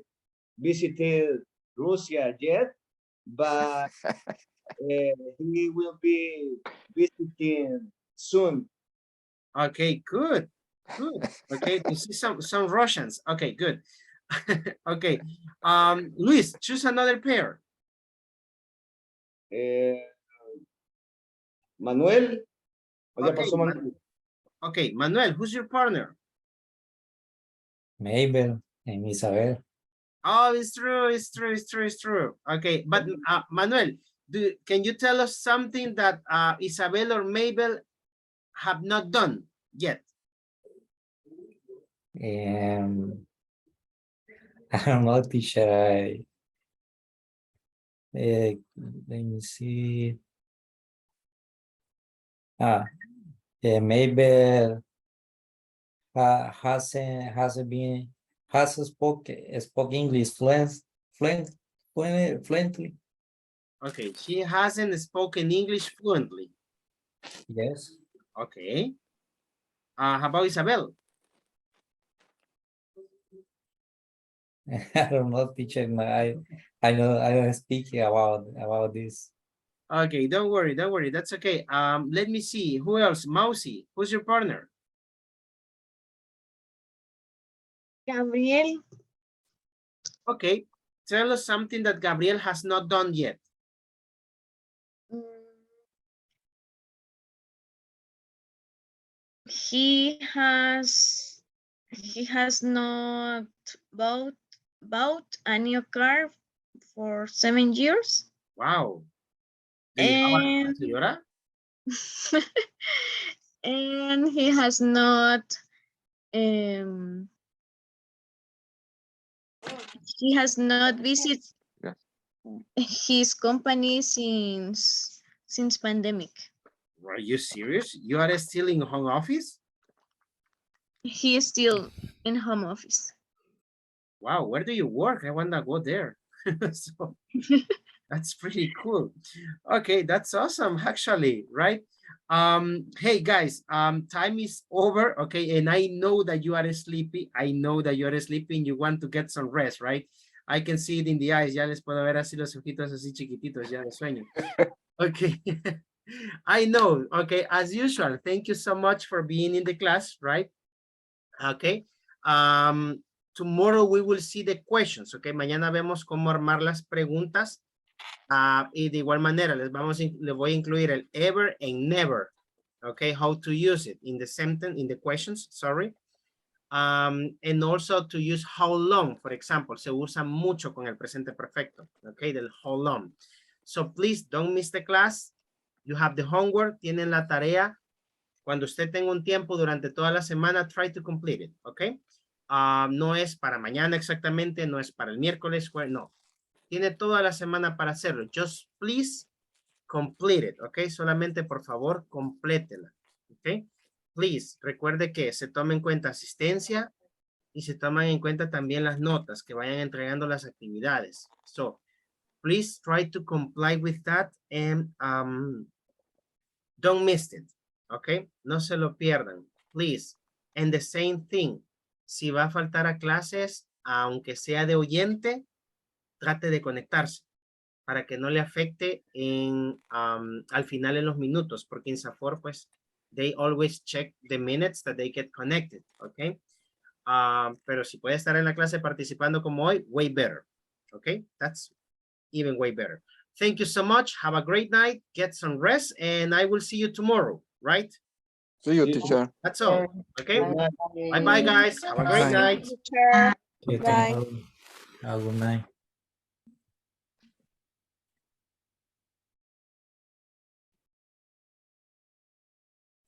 Russia yet, but he will be visiting soon. Okay, good. Okay, to see some Russians. Okay, good. Okay, Luis, choose another pair. Manuel. Okay, okay, Manuel, who's your partner? Mabel and Isabel. Oh, it's true. Okay, but Manuel, can you tell us something that Isabel or Mabel have not done yet? I don't know, teacher. Let me see. Maybe hasn't spoke English fluently. Okay, she hasn't spoken English fluently. Yes. Okay. How about Isabel? I don't know, teacher. I don't speak about this. Okay, don't worry, that's okay. Let me see, who else? Mousy, who's your partner? Gabriel. Okay, tell us something that Gabriel has not done yet. He has not bought a new car for 7 years. Wow. Do you have a señora? And he has not visited his company since pandemic. Are you serious? You are still in home office? He is still in home office. Wow, where do you work? I want to go there. So, that's pretty cool. Okay, that's awesome, actually, right? Hey guys, time is over, okay, and I know that you are sleepy. I know that you are sleeping. You want to get some rest, right? I can see it in the eyes. Ya les puedo ver así los ojitos así chiquititos ya de sueño. Okay. I know. Okay, as usual, thank you so much for being in the class, right? Okay. Tomorrow we will see the questions, okay? Mañana vemos cómo armar las preguntas. Y de igual manera, les voy a incluir el ever and never, okay? How to use it in the sentence, in the questions, sorry. And also to use how long, for example, se usa mucho con el presente perfecto, okay? Del how long. So please don't miss the class. You have the homework, tienen la tarea. Cuando usted tenga un tiempo durante toda la semana, try to complete it, okay? No es para mañana exactamente, no es para el miércoles, no. Tiene toda la semana para hacerlo. Just please complete it, ¿ok? Solamente, por favor, complétela, ¿ok? Please, recuerde que se toma en cuenta asistencia y se toman en cuenta también las notas que vayan entregando las actividades. So, please try to comply with that and don't miss it, ¿ok? No se lo pierdan, please. And the same thing, si va a faltar a clases, aunque sea de oyente, trate de conectarse para que no le afecte al final en los minutos, porque en Safor, pues, they always check the minutes that they get connected, ¿ok? Pero si puede estar en la clase participando como hoy, way better, ¿ok? That's even way better. Thank you so much. Have a great night. Get some rest, and I will see you tomorrow, right? See you, teacher. That's all, okay? Bye-bye, guys. Have a great night. Okay, Bye. have a good night.